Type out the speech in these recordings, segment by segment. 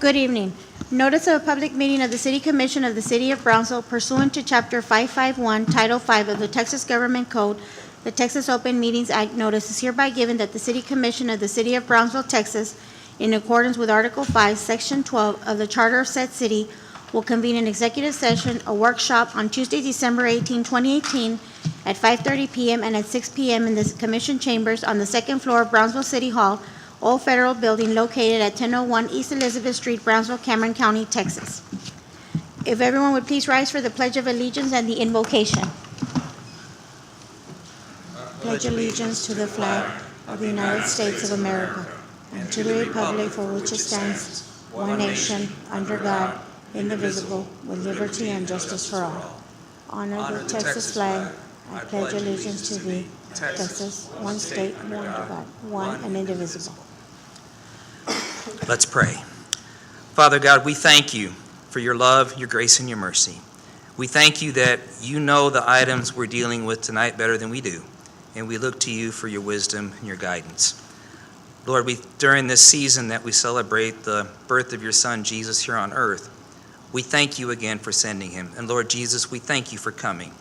Good evening. Notice of a public meeting of the City Commission of the City of Brownsville pursuant to Chapter 551, Title 5 of the Texas Government Code, the Texas Open Meetings Act. Notice is hereby given that the City Commission of the City of Brownsville, Texas, in accordance with Article 5, Section 12 of the Charter of said city, will convene an executive session, a workshop on Tuesday, December 18, 2018, at 5:30 p.m. and at 6 p.m. in the Commission chambers on the second floor of Brownsville City Hall, Old Federal Building, located at 1001 East Elizabeth Street, Brownsville, Cameron County, Texas. If everyone would please rise for the Pledge of Allegiance and the invocation. Pledge allegiance to the flag of the United States of America and to the republic for which it stands, one nation, under God, indivisible, with liberty and justice for all. Honor the Texas flag. I pledge allegiance to thee, Texas, one state, under God, one and indivisible. Let's pray. Father God, we thank you for your love, your grace, and your mercy. We thank you that you know the items we're dealing with tonight better than we do, and we look to you for your wisdom and your guidance. Lord, during this season that we celebrate the birth of your Son, Jesus, here on earth, we thank you again for sending him. And Lord Jesus, we thank you for coming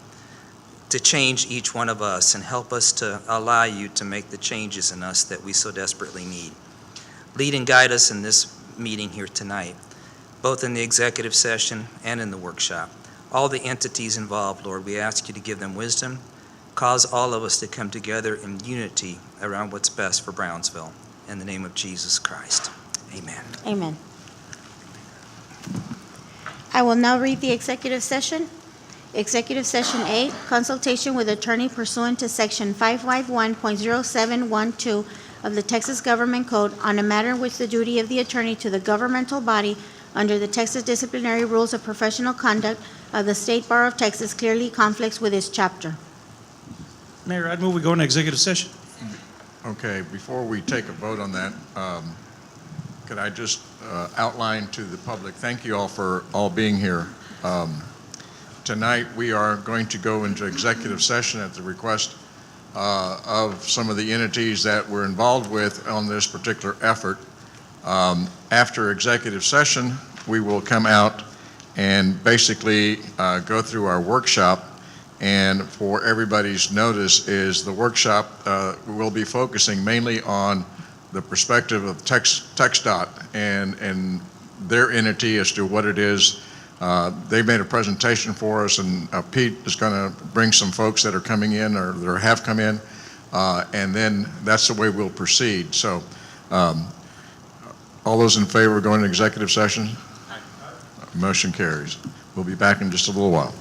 to change each one of us and help us to allow you to make the changes in us that we so desperately need. Lead and guide us in this meeting here tonight, both in the executive session and in the workshop. All the entities involved, Lord, we ask you to give them wisdom, cause all of us to come together in unity around what's best for Brownsville. In the name of Jesus Christ, amen. Amen. I will now read the executive session. Executive Session 8, consultation with attorney pursuant to Section 551.0712 of the Texas Government Code on a matter in which the duty of the attorney to the governmental body under the Texas Disciplinary Rules of Professional Conduct of the State Bar of Texas clearly conflicts with this chapter. Mayor, I'd move we go into executive session. Okay, before we take a vote on that, could I just outline to the public, thank you all for all being here. Tonight, we are going to go into executive session at the request of some of the entities that we're involved with on this particular effort. After executive session, we will come out and basically go through our workshop. And for everybody's notice is the workshop will be focusing mainly on the perspective of TxDOT and their entity as to what it is. They made a presentation for us, and Pete is going to bring some folks that are coming in or that have come in, and then that's the way we'll proceed. So all those in favor of going to executive session? Motion carries. We'll be back in just a little while.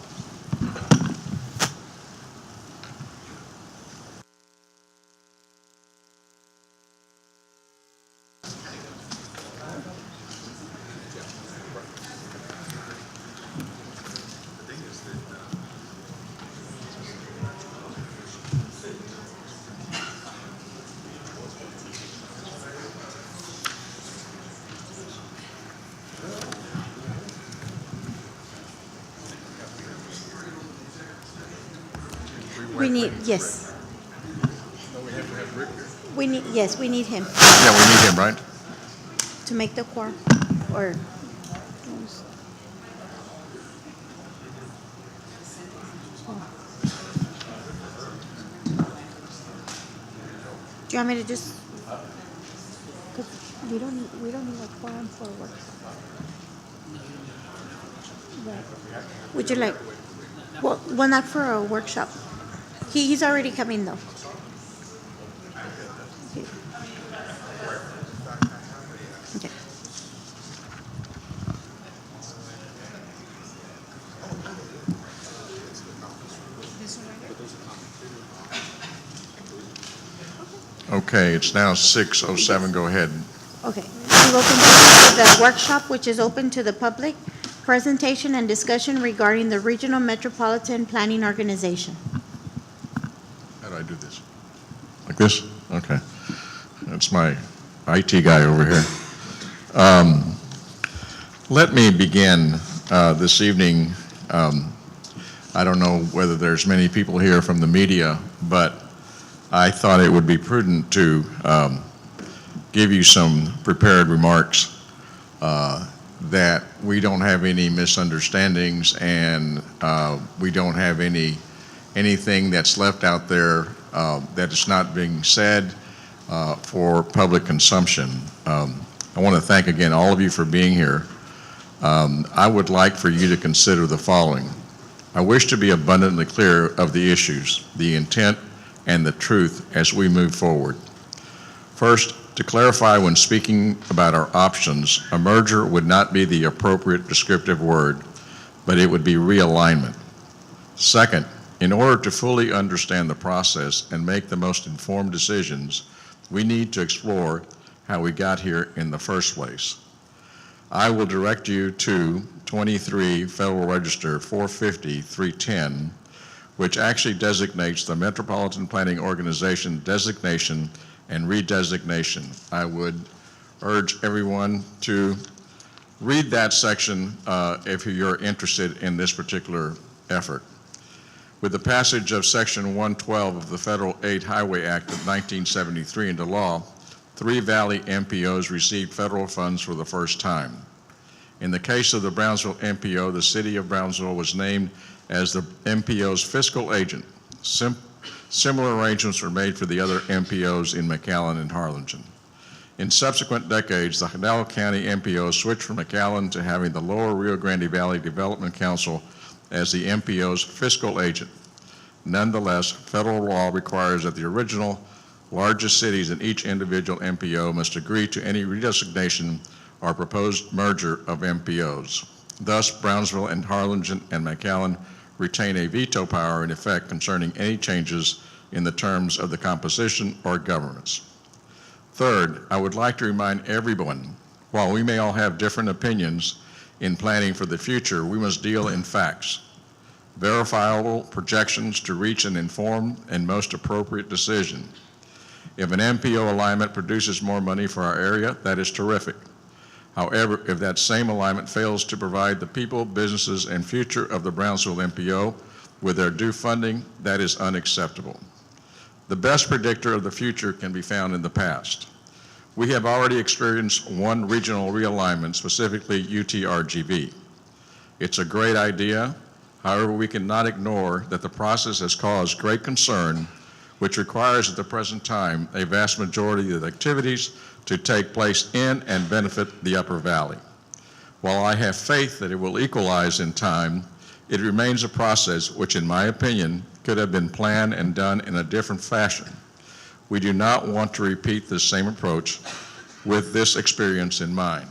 We need, yes. We need, yes, we need him Yeah, we need him, right? to make the quorum, or, do you want me to just, 'cause we don't need a quorum for work. Right. Would you like, well, not for a workshop. He's already coming though. Okay. Okay, it's now 6:07. Go ahead. Okay. We will continue with the workshop, which is open to the public. Presentation and discussion regarding the Regional Metropolitan Planning Organization. How do I do this? Like this? Okay. That's my IT guy over here. Let me begin this evening. I don't know whether there's many people here from the media, but I thought it would be prudent to give you some prepared remarks that we don't have any misunderstandings and we don't have anything that's left out there that is not being said for public consumption. I want to thank again all of you for being here. I would like for you to consider the following. I wish to be abundantly clear of the issues, the intent, and the truth as we move forward. First, to clarify when speaking about our options, a merger would not be the appropriate descriptive word, but it would be realignment. Second, in order to fully understand the process and make the most informed decisions, we need to explore how we got here in the first place. I will direct you to 23 Federal Register 450-310, which actually designates the Metropolitan Planning Organization designation and redesignation. I would urge everyone to read that section if you're interested in this particular effort. With the passage of Section 112 of the Federal Aid Highway Act of 1973 into law, 3 Valley MPOs received federal funds for the first time. In the case of the Brownsville MPO, the city of Brownsville was named as the MPO's fiscal agent. Similar arrangements were made for the other MPOs in McAllen and Harlingen. In subsequent decades, the Hidalgo County MPO switched from McAllen to having the Lower Rio Grande Valley Development Council as the MPO's fiscal agent. Nonetheless, federal law requires that the original largest cities in each individual MPO must agree to any redesignation or proposed merger of MPOs. Thus, Brownsville and Harlingen and McAllen retain a veto power in effect concerning any changes in the terms of the composition or governance. Third, I would like to remind everyone, while we may all have different opinions in planning for the future, we must deal in facts, verifiable projections to reach an informed and most appropriate decision. If an MPO alignment produces more money for our area, that is terrific. However, if that same alignment fails to provide the people, businesses, and future of the Brownsville MPO with their due funding, that is unacceptable. The best predictor of the future can be found in the past. We have already experienced one regional realignment, specifically UTRGV. It's a great idea. However, we cannot ignore that the process has caused great concern, which requires at the present time a vast majority of the activities to take place in and benefit the Upper Valley. While I have faith that it will equalize in time, it remains a process which, in my opinion, could have been planned and done in a different fashion. We do not want to repeat this same approach with this experience in mind.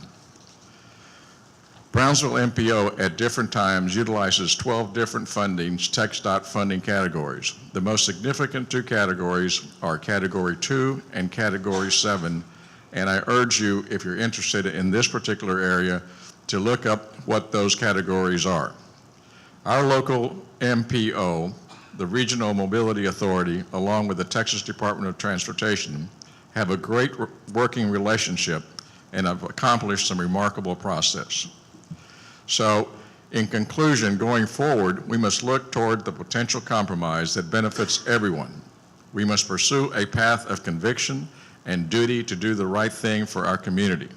Brownsville MPO at different times utilizes 12 different fundings, TxDOT funding categories. The most significant 2 categories are Category 2 and Category 7, and I urge you, if you're interested in this particular area, to look up what those categories are. Our local MPO, the Regional Mobility Authority, along with the Texas Department of Transportation, have a great working relationship and have accomplished some remarkable process. So, in conclusion, going forward, we must look toward the potential compromise that benefits everyone. We must pursue a path of conviction and duty to do the right thing for our community.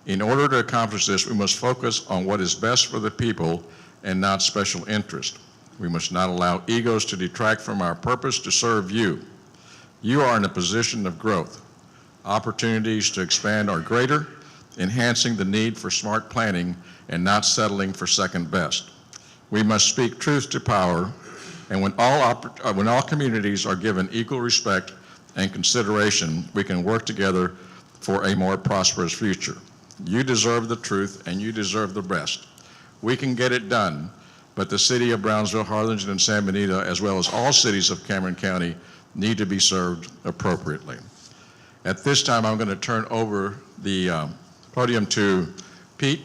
In order to accomplish this, we must focus on what is best for the people and not special interest. We must not allow egos to detract from our purpose to serve you. You are in a position of growth. Opportunities to expand are greater, enhancing the need for smart planning and not settling for second best. We must speak truth to power, and when all communities are given equal respect and consideration, we can work together for a more prosperous future. You deserve the truth, and you deserve the best. We can get it done, but the city of Brownsville, Harlingen, and San Benito, as well as all cities of Cameron County, need to be served appropriately. At this time, I'm going to turn over the podium to Pete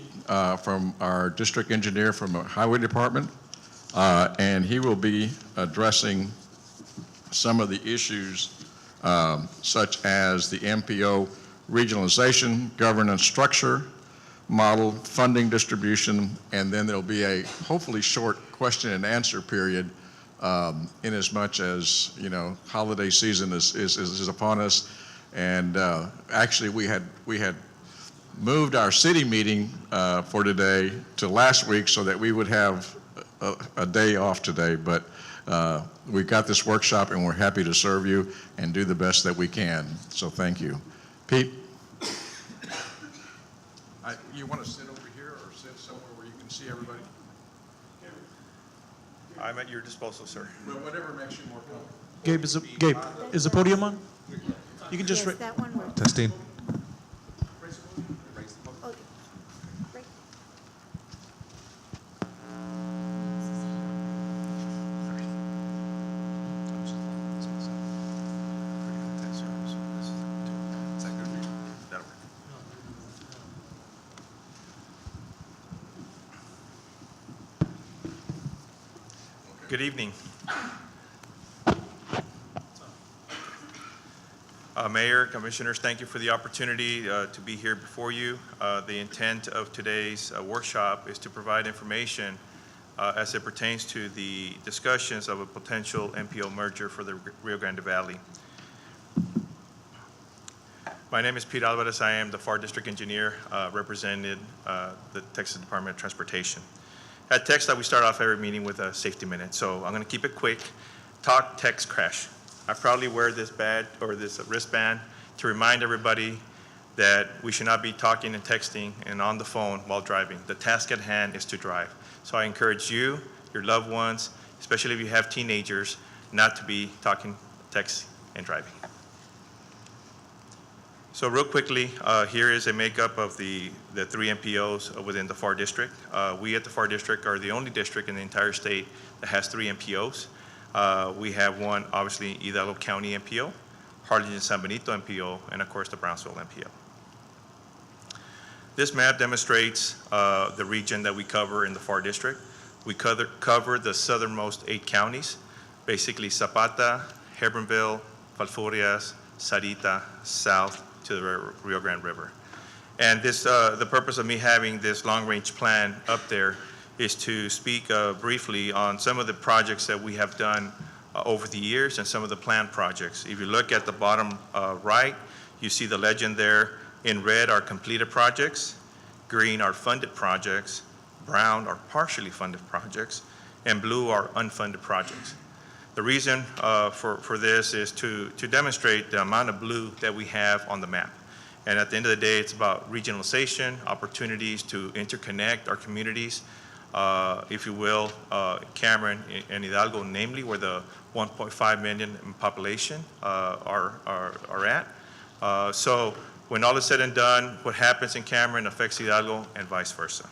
from our district engineer from the Highway Department, and he will be addressing some of the issues such as the MPO regionalization, governance structure, model, funding distribution, and then there'll be a hopefully short question and answer period in as much as, you know, holiday season is upon us. And actually we had moved our city meeting for today to last week so that we would have a day off today, but we got this workshop and we're happy to serve you and do the best that we can. So thank you. Pete? You want to sit over here or sit somewhere where you can see everybody? I'm at your disposal, sir. Well, whatever makes you more comfortable. Gabe, is the podium on? You can just, Yes, that one works. Testing. Okay. Right. Good evening. Mayor, Commissioners, thank you for the opportunity to be here before you. The intent of today's workshop is to provide information as it pertains to the discussions of a potential MPO merger for the Rio Grande Valley. My name is Pete Alvarez. I am the FAR District Engineer representing the Texas Department of Transportation. At TxDOT, we start off every meeting with a safety minute, so I'm going to keep it quick. Talk, text, crash. I proudly wear this badge or this wristband to remind everybody that we should not be talking and texting and on the phone while driving. The task at hand is to drive. So I encourage you, your loved ones, especially if you have teenagers, not to be talking, texting, and driving. So real quickly, here is a makeup of the three MPOs within the FAR District. We at the FAR District are the only district in the entire state that has three MPOs. We have one, obviously, Hidalgo County MPO, Harlingen-San Benito MPO, and of course the Brownsville MPO. This map demonstrates the region that we cover in the FAR District. We cover the southernmost 8 counties, basically Zapata, Hebbronville, Falfurrias, Sarita, south to the Rio Grande River. And this, the purpose of me having this long-range plan up there is to speak briefly on some of the projects that we have done over the years and some of the planned projects. If you look at the bottom right, you see the legend there. In red are completed projects, green are funded projects, brown are partially funded projects, and blue are unfunded projects. The reason for this is to demonstrate the amount of blue that we have on the map. And at the end of the day, it's about regionalization, opportunities to interconnect our communities, if you will, Cameron and Hidalgo, namely where the 1.5 million in population are at. So when all is said and done, what happens in Cameron affects Hidalgo and vice versa.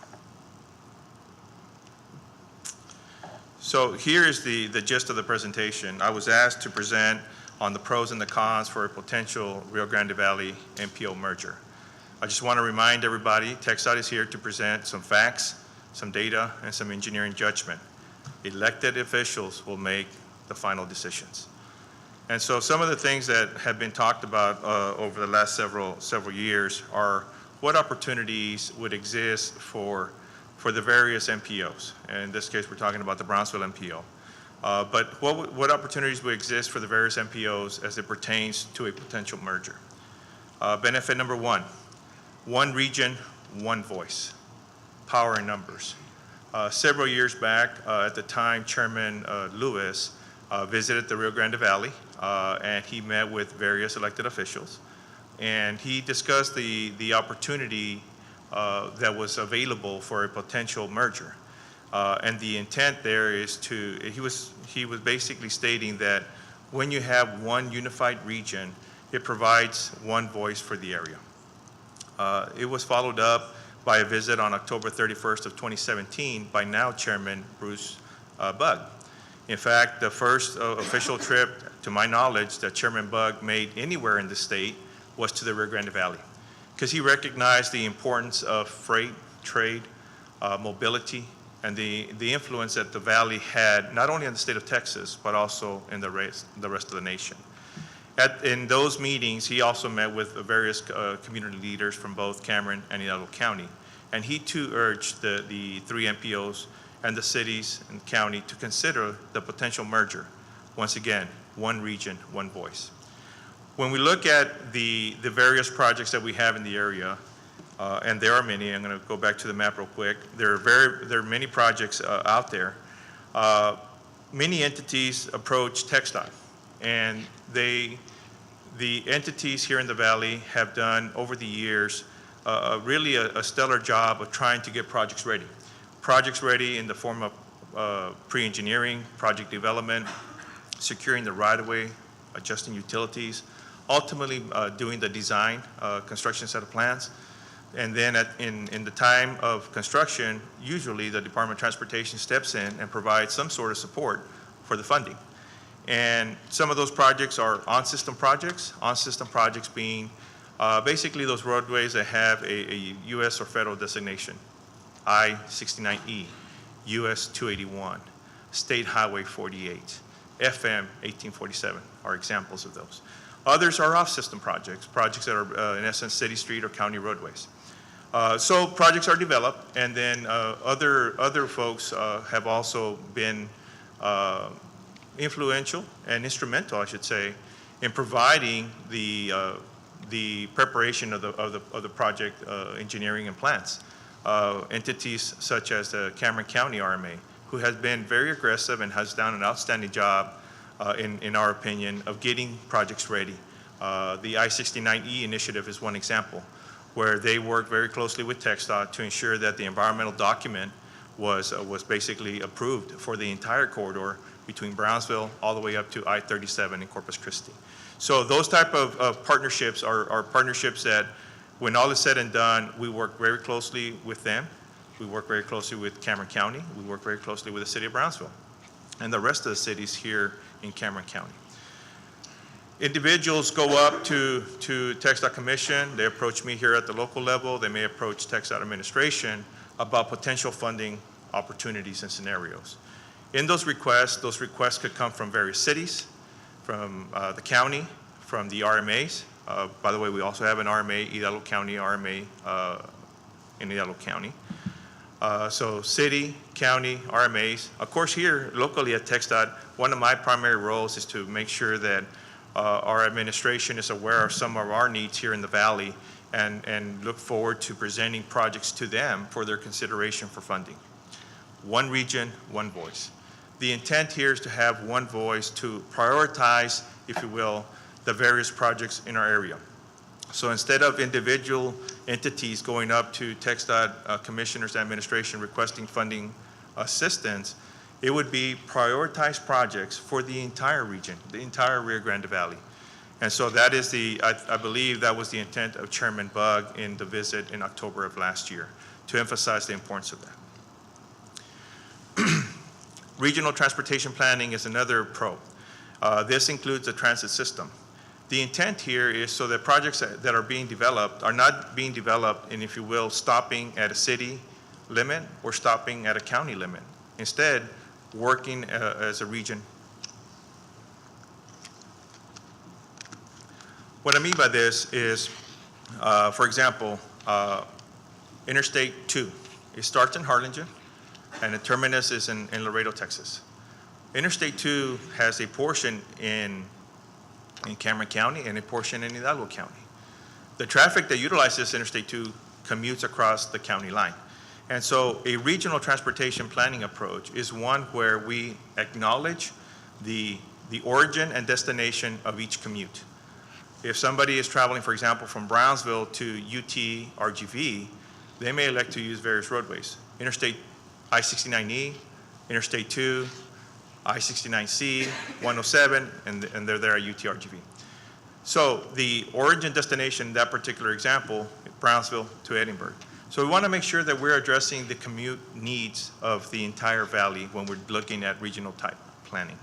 So here is the gist of the presentation. I was asked to present on the pros and the cons for a potential Rio Grande Valley MPO merger. I just want to remind everybody, TxDOT is here to present some facts, some data, and some engineering judgment. Elected officials will make the final decisions. And so some of the things that have been talked about over the last several years are what opportunities would exist for the various MPOs. And in this case, we're talking about the Brownsville MPO. But what opportunities would exist for the various MPOs as it pertains to a potential merger? Benefit number one region, one voice, power in numbers. Several years back, at the time, Chairman Lewis visited the Rio Grande Valley, and he met with various elected officials. And he discussed the opportunity that was available for a potential merger. And the intent there is he was basically stating that when you have one unified region, it provides one voice for the area. It was followed up by a visit on October 31st of 2017 by now Chairman Bruce Bugg. In fact, the first official trip, to my knowledge, that Chairman Bugg made anywhere in the state was to the Rio Grande Valley, because he recognized the importance of freight, trade, mobility, and the influence that the Valley had not only in the state of Texas, but also in the rest of the nation. In those meetings, he also met with various community leaders from both Cameron and Hidalgo County. And he too urged the three MPOs and the cities and county to consider the potential merger. Once again, one region, one voice. When we look at the various projects that we have in the area, and there are many. I'm going to go back to the map real quick. There are many projects out there. Many entities approach TxDOT, and the entities here in the Valley have done over the years really a stellar job of trying to get projects ready. Projects ready in the form of pre-engineering, project development, securing the right-of-way, adjusting utilities, ultimately doing the design, construction set of plans. And then in the time of construction, usually the Department of Transportation steps in and provides some sort of support for the funding. And some of those projects are on-system projects being basically those roadways that have a U.S. or federal designation. I-69E, US 281, State Highway 48, FM 1847 are examples of those. Others are off-system projects that are in essence city street or county roadways. So projects are developed, and then other folks have also been influential and instrumental, I should say, in providing the preparation of the project engineering and plans. Entities such as the Cameron County RMA, who has been very aggressive and has done an outstanding job, in our opinion, of getting projects ready. The I-69E initiative is one example, where they worked very closely with TxDOT to ensure that the environmental document was basically approved for the entire corridor between Brownsville all the way up to I-37 in Corpus Christi. So those type of partnerships are partnerships that, when all is said and done, we work very closely with them. We work very closely with Cameron County. We work very closely with the city of Brownsville and the rest of the cities here in Cameron County. Individuals go up to TxDOT Commission. They approach me here at the local level. They may approach TxDOT administration about potential funding opportunities and scenarios. In those requests could come from various cities, from the county, from the RMAs. By the way, we also have an RMA, Hidalgo County RMA in Hidalgo County. So city, county, RMAs. Of course, here locally at TxDOT, one of my primary roles is to make sure that our administration is aware of some of our needs here in the Valley and look forward to presenting projects to them for their consideration for funding. One region, one voice. The intent here is to have one voice to prioritize, if you will, the various projects in our area. So instead of individual entities going up to TxDOT commissioners and administration requesting funding assistance, it would be prioritized projects for the entire region, the entire Rio Grande Valley. And so that is I believe that was the intent of Chairman Bug in the visit in October of last year, to emphasize the importance of that. Regional transportation planning is another pro. This includes the transit system. The intent here is so that projects that are being developed are not being developed in, if you will, stopping at a city limit or stopping at a county limit. Instead, working as a region. What I mean by this is, for example, Interstate 2. It starts in Harlingen, and the terminus is in Laredo, Texas. Interstate 2 has a portion in Cameron County and a portion in Hidalgo County. The traffic that utilizes Interstate 2 commutes across the county line. And so a regional transportation planning approach is one where we acknowledge the origin and destination of each commute. If somebody is traveling, for example, from Brownsville to UT RGV, they may elect to use various roadways. Interstate I-69E, Interstate 2, I-69C, 107, and they're there at UT RGV. So the origin destination in that particular example, Brownsville to Edinburgh. So we want to make sure that we're addressing the commute needs of the entire valley when we're looking at regional type planning.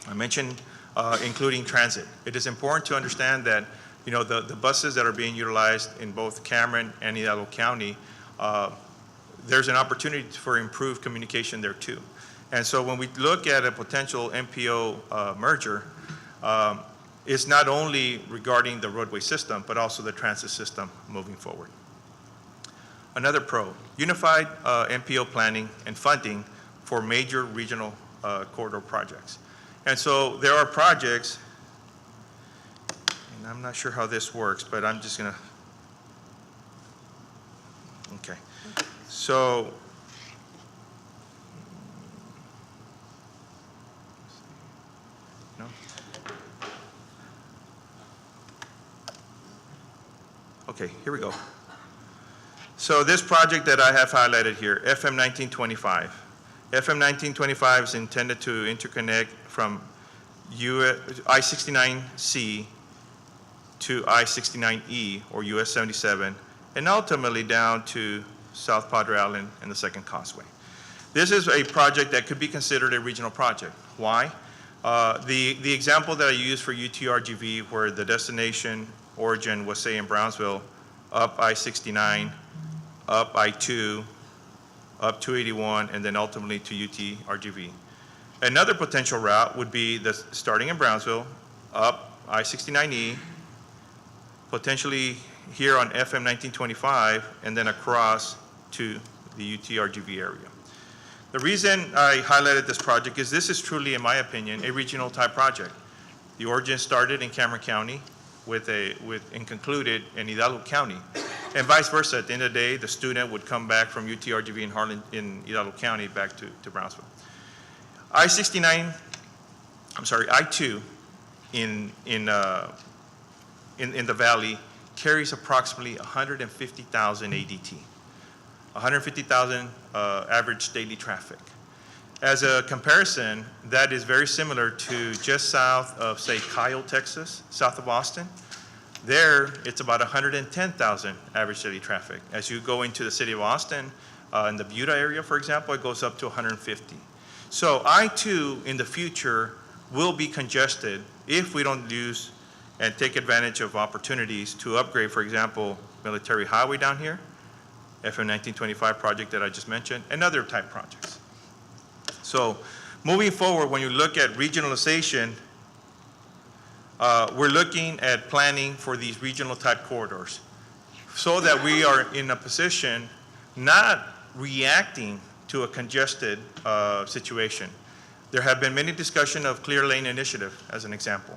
I mentioned including transit. It is important to understand that, you know, the buses that are being utilized in both Cameron and Hidalgo County, there's an opportunity for improved communication there too. And so when we look at a potential MPO merger, it's not only regarding the roadway system, but also the transit system moving forward. Another pro, unified MPO planning and funding for major regional corridor projects. And so there are projects, and I'm not sure how this works, but I'm just gonna Okay. So, no? Okay, here we go. So this project that I have highlighted here, FM 1925. FM 1925 is intended to interconnect from I-69C to I-69E, or US 77, and ultimately down to South Padre Island and the Second Causeway. This is a project that could be considered a regional project. Why? The example that I used for UTRGV, where the destination origin was, say, in Brownsville, up I-69, up I-2, up 281, and then ultimately to UTRGV. Another potential route would be starting in Brownsville, up I-69E, potentially here on FM 1925, and then across to the UTRGV area. The reason I highlighted this project is this is truly, in my opinion, a regional type project. The origin started in Cameron County and concluded in Hidalgo County. And vice versa, at the end of the day, the student would come back from UTRGV in Hidalgo County back to Brownsville. I-2 in the valley carries approximately 150,000 ADT, 150,000 average daily traffic. As a comparison, that is very similar to just south of, say, Kyle, Texas, south of Austin. There, it's about 110,000 average daily traffic. As you go into the city of Austin, in the Buda area, for example, it goes up to 150. So I-2 in the future will be congested if we don't use and take advantage of opportunities to upgrade, for example, Military Highway down here, FM 1925 project that I just mentioned, and other type projects. So moving forward, when you look at regionalization, we're looking at planning for these regional type corridors so that we are in a position not reacting to a congested situation. There have been many discussion of Clear Lane Initiative as an example.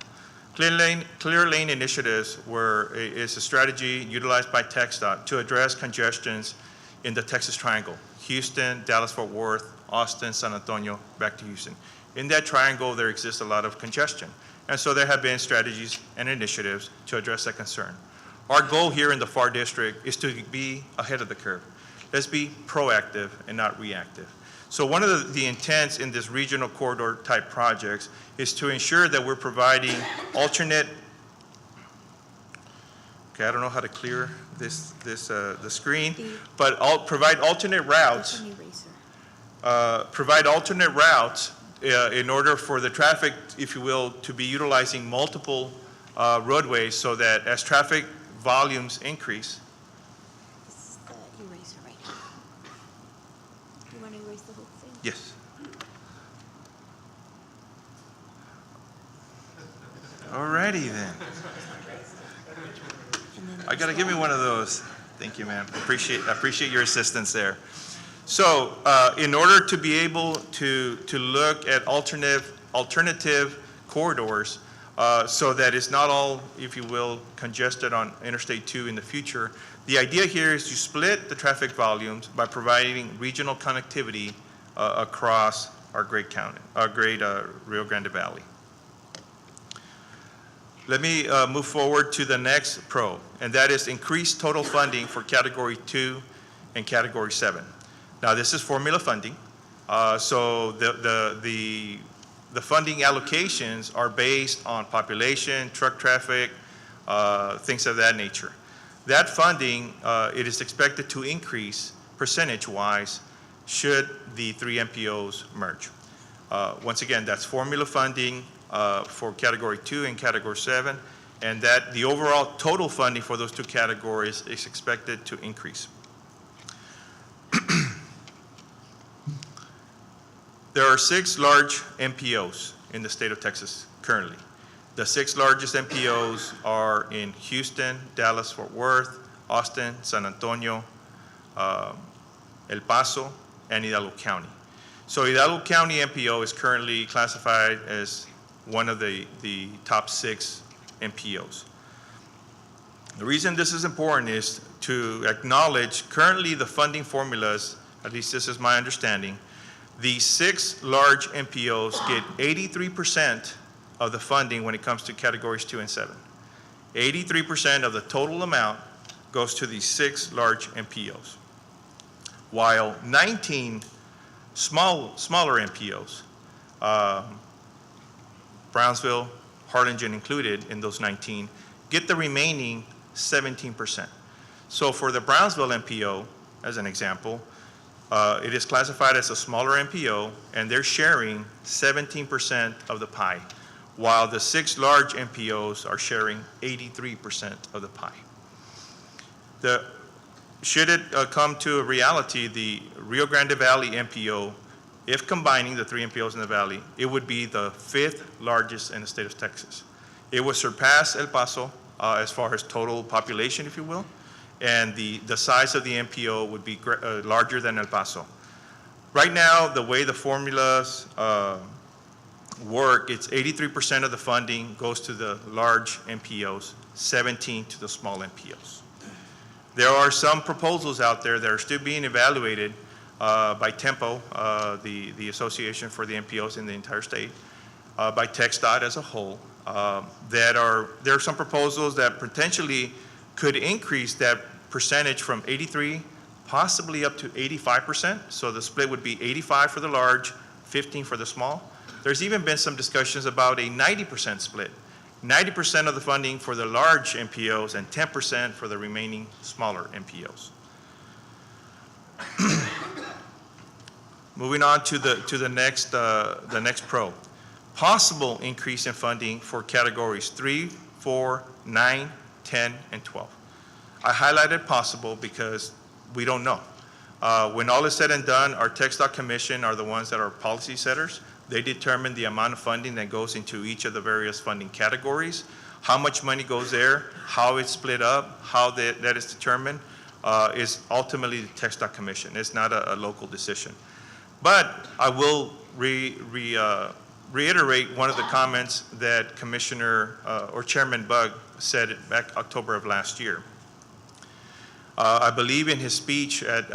Clear Lane Initiatives is a strategy utilized by TxDOT to address congestions in the Texas Triangle: Houston, Dallas-Fort Worth, Austin, San Antonio, back to Houston. In that triangle, there exists a lot of congestion. And so there have been strategies and initiatives to address that concern. Our goal here in the FAR district is to be ahead of the curve. Let's be proactive and not reactive. So one of the intents in this regional corridor type projects is to ensure that we're providing alternate, okay, I don't know how to clear the screen, but provide alternate routes, in order for the traffic, if you will, to be utilizing multiple roadways so that as traffic volumes increase. This is the eraser right here. You want to erase the whole thing? Yes. Alrighty then. I gotta give me one of those. Thank you, ma'am. Appreciate your assistance there. So, in order to be able to look at alternative corridors, so that it's not all, if you will, congested on Interstate 2 in the future, the idea here is to split the traffic volumes by providing regional connectivity across our great county, our great Rio Grande Valley. Let me move forward to the next pro, and that is increased total funding for Category 2 and Category 7. Now, this is formula funding, so the funding allocations are based on population, truck traffic, things of that nature. That funding, it is expected to increase percentage-wise should the three MPOs merge. Once again, that's formula funding for Category 2 and Category 7, and that the overall total funding for those two categories is expected to increase. There are 6 large MPOs in the state of Texas currently. The 6 largest MPOs are in Houston, Dallas, Fort Worth, Austin, San Antonio, El Paso, and Hidalgo County. So Hidalgo County MPO is currently classified as one of the top 6 MPOs. The reason this is important is to acknowledge currently the funding formulas, at least this is my understanding, the 6 large MPOs get 83% of the funding when it comes to categories 2 and 7. 83% of the total amount goes to these 6 large MPOs, while 19 smaller MPOs, Brownsville, Harlingen included in those 19, get the remaining 17%. So for the Brownsville MPO, as an example, it is classified as a smaller MPO, and they're sharing 17% of the pie, while the 6 large MPOs are sharing 83% of the pie. Should it come to a reality, the Rio Grande Valley MPO, if combining the 3 MPOs in the valley, it would be the 5th largest in the state of Texas. It would surpass El Paso as far as total population, if you will, and the size of the MPO would be larger than El Paso. Right now, the way the formulas work, it's 83% of the funding goes to the large MPOs, 17 to the small MPOs. There are some proposals out there that are still being evaluated by Tempo, the Association for the MPOs in the entire state, by TxDOT as a whole. There are some proposals that potentially could increase that percentage from 83 possibly up to 85%. So the split would be 85 for the large, 15 for the small. There's even been some discussions about a 90% split. 90% of the funding for the large MPOs and 10% for the remaining smaller MPOs. Moving on to the next pro. Possible increase in funding for categories 3, 4, 9, 10, and 12. I highlighted possible because we don't know. When all is said and done, our TxDOT Commission are the ones that are policy setters. They determine the amount of funding that goes into each of the various funding categories, how much money goes there, how it's split up, how that is determined, is ultimately the TxDOT Commission. It's not a local decision. But I will reiterate one of the comments that Commissioner or Chairman Bug said back October of last year. I believe in his speech at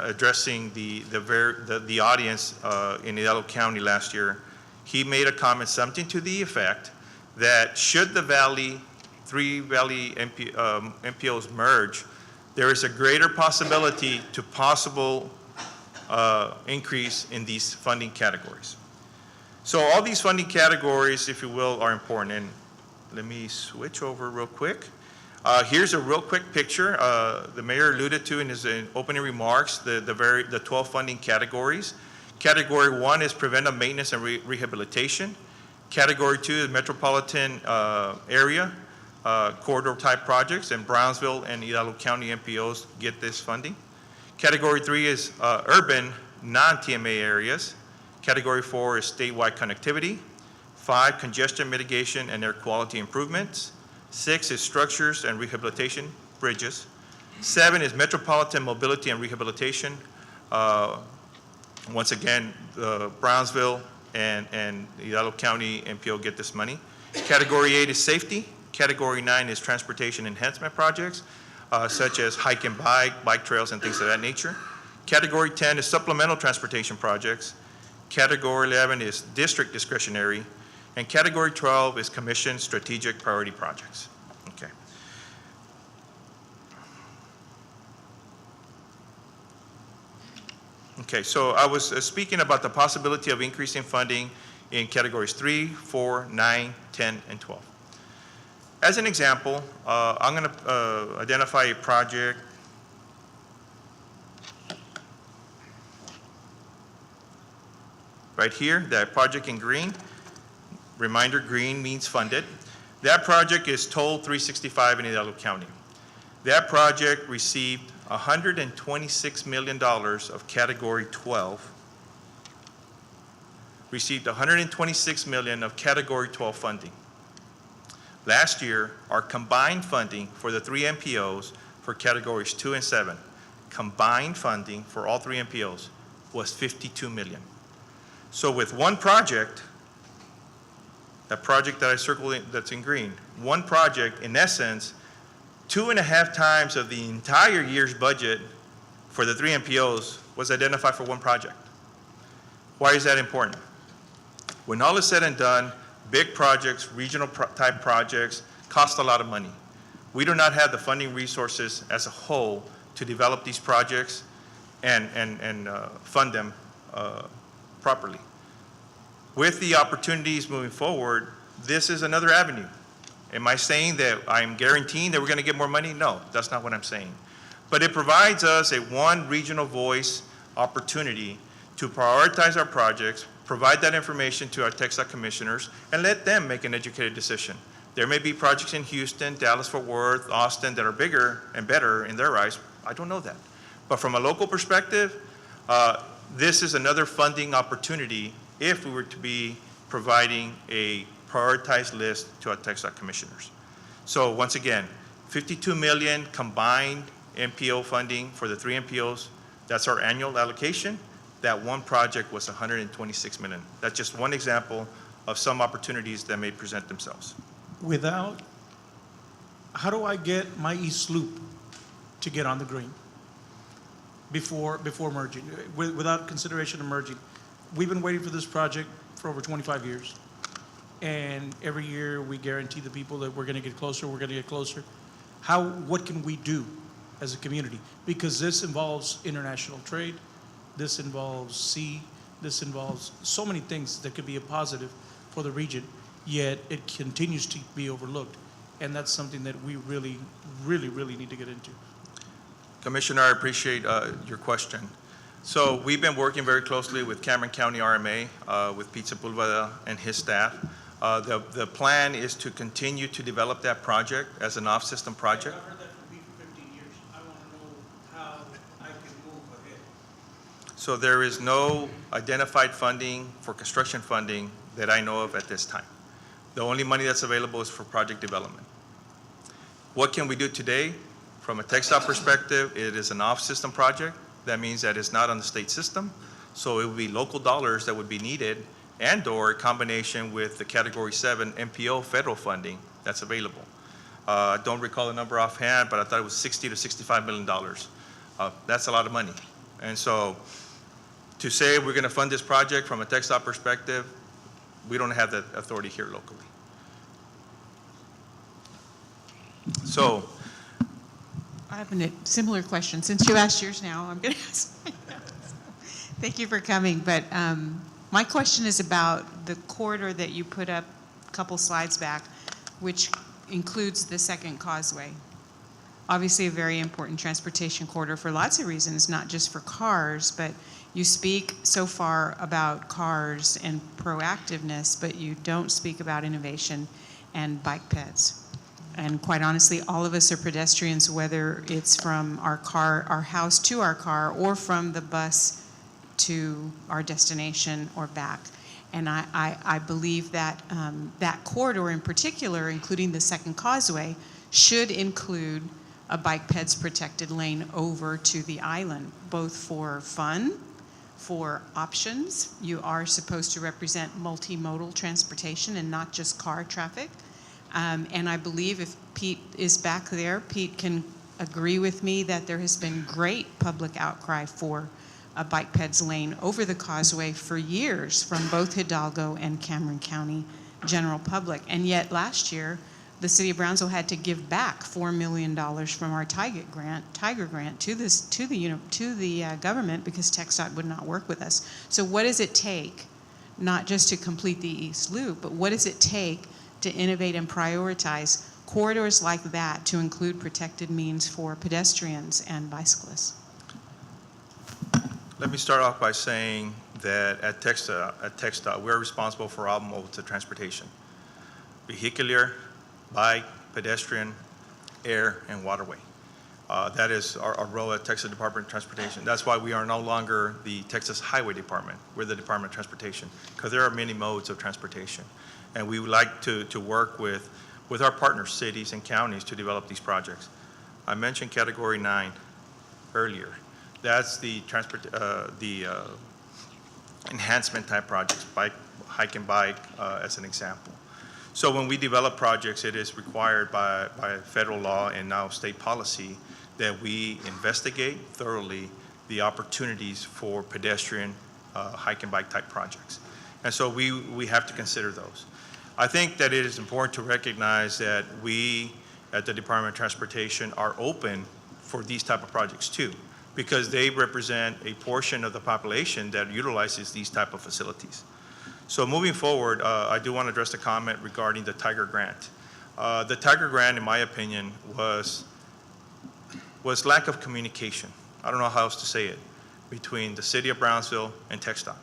addressing the audience in Hidalgo County last year, he made a comment, something to the effect that should the three valley MPOs merge, there is a greater possibility to possible increase in these funding categories. So all these funding categories, if you will, are important. And let me switch over real quick. Here's a real quick picture. The mayor alluded to in his opening remarks the 12 funding categories. Category 1 is preventive maintenance and rehabilitation. Category 2 is metropolitan area corridor type projects, and Brownsville and Hidalgo County MPOs get this funding. Category 3 is urban non-TMA areas. Category 4 is statewide connectivity. 5, congestion mitigation and air quality improvements. 6 is structures and rehabilitation, bridges. 7 is metropolitan mobility and rehabilitation. Once again, Brownsville and Hidalgo County MPO get this money. Category 8 is safety. Category 9 is transportation enhancement projects, such as hike and bike trails and things of that nature. Category 10 is supplemental transportation projects. Category 11 is district discretionary. And Category 12 is commission strategic priority projects. Okay. Okay, so I was speaking about the possibility of increasing funding in categories 3, 4, 9, 10, and 12. As an example, I'm going to identify a project right here, that project in green. Reminder, green means funded. That project is Toll 365 in Hidalgo County. That project received $126 million of Category 12, received $126 million of Category 12 funding. Last year, our combined funding for the 3 MPOs for Categories 2 and 7, combined funding for all 3 MPOs was $52 million. So with one project, that project that I circled that's in green, one project, in essence, 2.5 times of the entire year's budget for the 3 MPOs was identified for one project. Why is that important? When all is said and done, big projects, regional type projects, cost a lot of money. We do not have the funding resources as a whole to develop these projects and fund them properly. With the opportunities moving forward, this is another avenue. Am I saying that I'm guaranteeing that we're going to get more money? No, that's not what I'm saying. But it provides us a one regional voice opportunity to prioritize our projects, provide that information to our TxDOT commissioners, and let them make an educated decision. There may be projects in Houston, Dallas, Fort Worth, Austin that are bigger and better in their eyes. I don't know that. But from a local perspective, this is another funding opportunity if we were to be providing a prioritized list to our TxDOT commissioners. So once again, 52 million combined MPO funding for the 3 MPOs. That's our annual allocation. That one project was 126 million. That's just one example of some opportunities that may present themselves. How do I get my East Loop to get on the green before merging, without consideration of merging? We've been waiting for this project for over 25 years. And every year we guarantee the people that we're going to get closer, we're going to get closer. What can we do as a community? Because this involves international trade, this involves sea, this involves so many things that could be a positive for the region, yet it continues to be overlooked. And that's something that we really, really, really need to get into. Commissioner, I appreciate your question. So we've been working very closely with Cameron County RMA, with Pete Sepulveda and his staff. The plan is to continue to develop that project as an off-system project. I've heard that from Pete for 15 years. I want to know how I can move ahead. So there is no identified funding for construction funding that I know of at this time. The only money that's available is for project development. What can we do today? From a TxDOT perspective, it is an off-system project. That means that it's not on the state system. So it would be local dollars that would be needed and/or a combination with the Category 7 MPO federal funding that's available. I don't recall the number offhand, but I thought it was $60 to $65 million. That's a lot of money. And so to say we're going to fund this project from a TxDOT perspective, we don't have that authority here locally. So I have a similar question. Since you asked yours now, I'm going to ask. Thank you for coming. But my question is about the corridor that you put up a couple slides back, which includes the second causeway. Obviously a very important transportation corridor for lots of reasons, not just for cars, but you speak so far about cars and proactiveness, but you don't speak about innovation and bike peds. And quite honestly, all of us are pedestrians, whether it's from our car, our house to our car, or from the bus to our destination or back. And I believe that that corridor in particular, including the second causeway, should include a bike peds protected lane over to the island, both for fun, for options. You are supposed to represent multimodal transportation and not just car traffic. And I believe if Pete is back there, Pete can agree with me that there has been great public outcry for a bike peds lane over the causeway for years from both Hidalgo and Cameron County general public. And yet last year, the city of Brownsville had to give back $4 million from our Tiger grant to the government because TxDOT would not work with us. So what does it take, not just to complete the East Loop, but what does it take to innovate and prioritize corridors like that to include protected means for pedestrians and bicyclists? let me start off by saying that at TxDOT, we're responsible for all modes of transportation: vehicular, bike, pedestrian, air, and waterway. That is our role at Texas Department of Transportation. That's why we are no longer the Texas Highway Department. We're the Department of Transportation, because there are many modes of transportation. And we would like to work with our partners, cities and counties, to develop these projects. I mentioned Category 9 earlier. That's the enhancement type projects, hike and bike as an example. So when we develop projects, it is required by federal law and now state policy that we investigate thoroughly the opportunities for pedestrian, hike and bike type projects. And so we have to consider those. I think that it is important to recognize that we at the Department of Transportation are open for these type of projects too, because they represent a portion of the population that utilizes these type of facilities. So moving forward, I do want to address the comment regarding the Tiger Grant. The Tiger Grant, in my opinion, was lack of communication. I don't know how else to say it, between the City of Brownsville and TxDOT.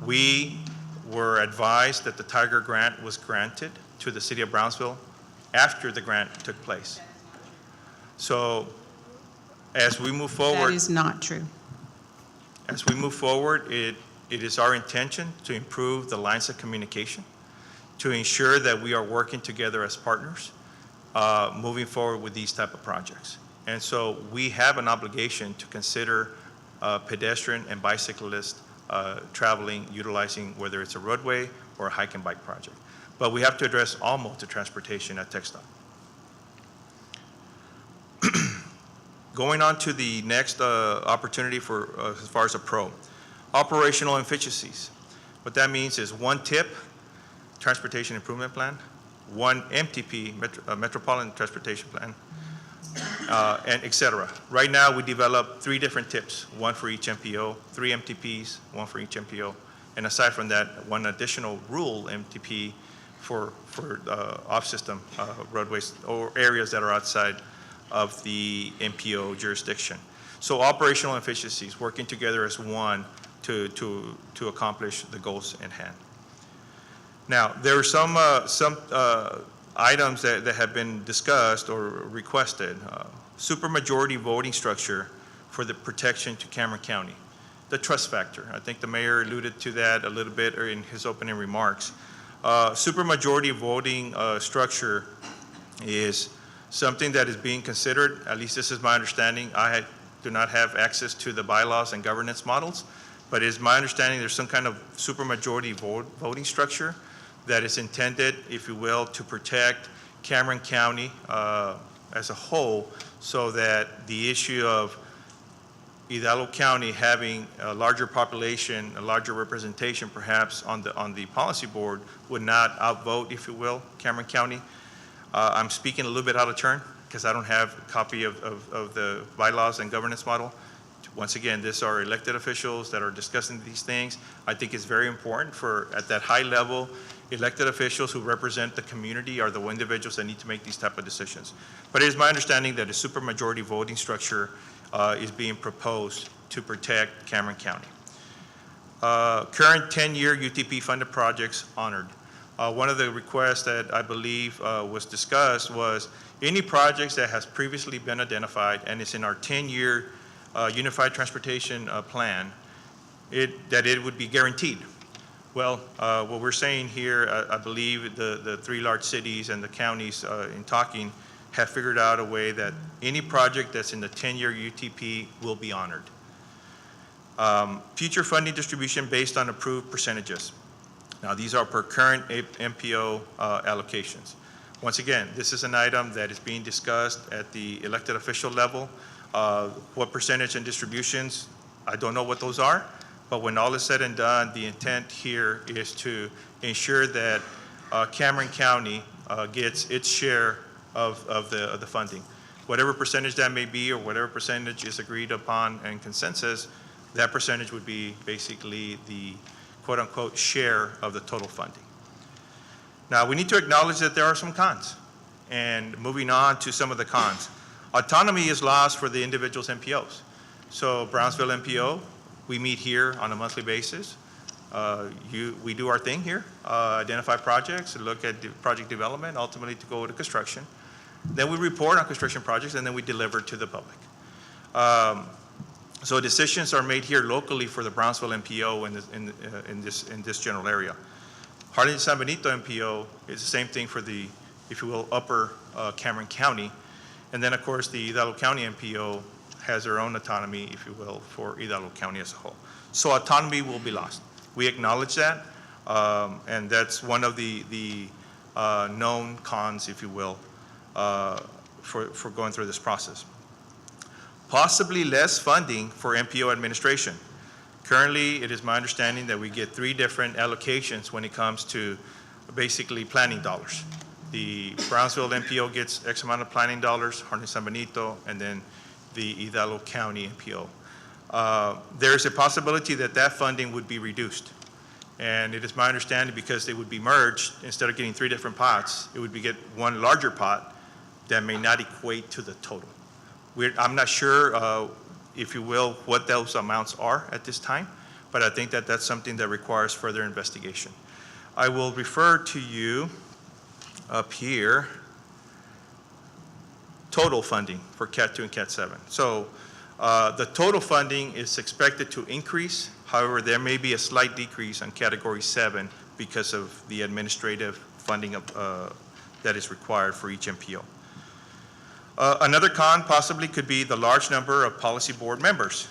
We were advised that the Tiger Grant was granted to the City of Brownsville after the grant took place. So as we move forward, That is not true. as we move forward, it is our intention to improve the lines of communication, to ensure that we are working together as partners, moving forward with these type of projects. And so we have an obligation to consider pedestrian and bicyclists traveling, utilizing whether it's a roadway or a hike and bike project. But we have to address all modes of transportation at TxDOT. Going on to the next opportunity for as far as a pro. Operational efficiencies. What that means is one TIP, Transportation Improvement Plan, one MTP, Metropolitan Transportation Plan, and et cetera. Right now, we develop 3 different TIPs, one for each MPO, 3 MTPs, one for each MPO, and aside from that, one additional rule MTP for off-system roadways or areas that are outside of the MPO jurisdiction. So operational efficiencies, working together as one to accomplish the goals in hand. Now, there are some items that have been discussed or requested. Supermajority voting structure for the protection to Cameron County. The trust factor. I think the mayor alluded to that a little bit in his opening remarks. Supermajority voting structure is something that is being considered, at least this is my understanding. I do not have access to the bylaws and governance models, but it is my understanding there's some kind of supermajority voting structure that is intended, if you will, to protect Cameron County as a whole, so that the issue of Hidalgo County having a larger population, a larger representation perhaps on the policy board would not outvote, if you will, Cameron County. I'm speaking a little bit out of turn because I don't have a copy of the bylaws and governance model. Once again, these are elected officials that are discussing these things. I think it's very important for, at that high level, elected officials who represent the community are the individuals that need to make these type of decisions. But it is my understanding that a supermajority voting structure is being proposed to protect Cameron County. Current 10-year UTP funded projects honored. One of the requests that I believe was discussed was any projects that has previously been identified and is in our 10-year Unified Transportation Plan, that it would be guaranteed. Well, what we're saying here, I believe the 3 large cities and the counties in talking have figured out a way that any project that's in the 10-year UTP will be honored. Future funding distribution based on approved percentages. Now, these are per current MPO allocations. Once again, this is an item that is being discussed at the elected official level. What percentage and distributions, I don't know what those are, but when all is said and done, the intent here is to ensure that Cameron County gets its share of the funding. Whatever percentage that may be, or whatever percentage is agreed upon in consensus, that percentage would be basically the quote-unquote share of the total funding. Now, we need to acknowledge that there are some cons. And moving on to some of the cons. Autonomy is lost for the individual's MPOs. So Brownsville MPO, we meet here on a monthly basis. We do our thing here, identify projects, look at the project development, ultimately to go to construction. Then we report on construction projects, and then we deliver to the public. So decisions are made here locally for the Brownsville MPO in this general area. Harlingen San Benito MPO is the same thing for the, if you will, upper Cameron County. And then, of course, the Hidalgo County MPO has their own autonomy, if you will, for Hidalgo County as a whole. So autonomy will be lost. We acknowledge that, and that's one of the known cons, if you will, for going through this process. Possibly less funding for MPO administration. Currently, it is my understanding that we get 3 different allocations when it comes to basically planning dollars. The Brownsville MPO gets X amount of planning dollars, Harney San Benito, and then the Hidalgo County MPO. There's a possibility that that funding would be reduced. And it is my understanding, because they would be merged, instead of getting 3 different pots, it would be get one larger pot that may not equate to the total. I'm not sure, if you will, what those amounts are at this time, but I think that that's something that requires further investigation. I will refer to you up here, total funding for Cat 2 and Cat 7. So the total funding is expected to increase. However, there may be a slight decrease on Category 7 because of the administrative funding that is required for each MPO. Another con possibly could be the large number of policy board members.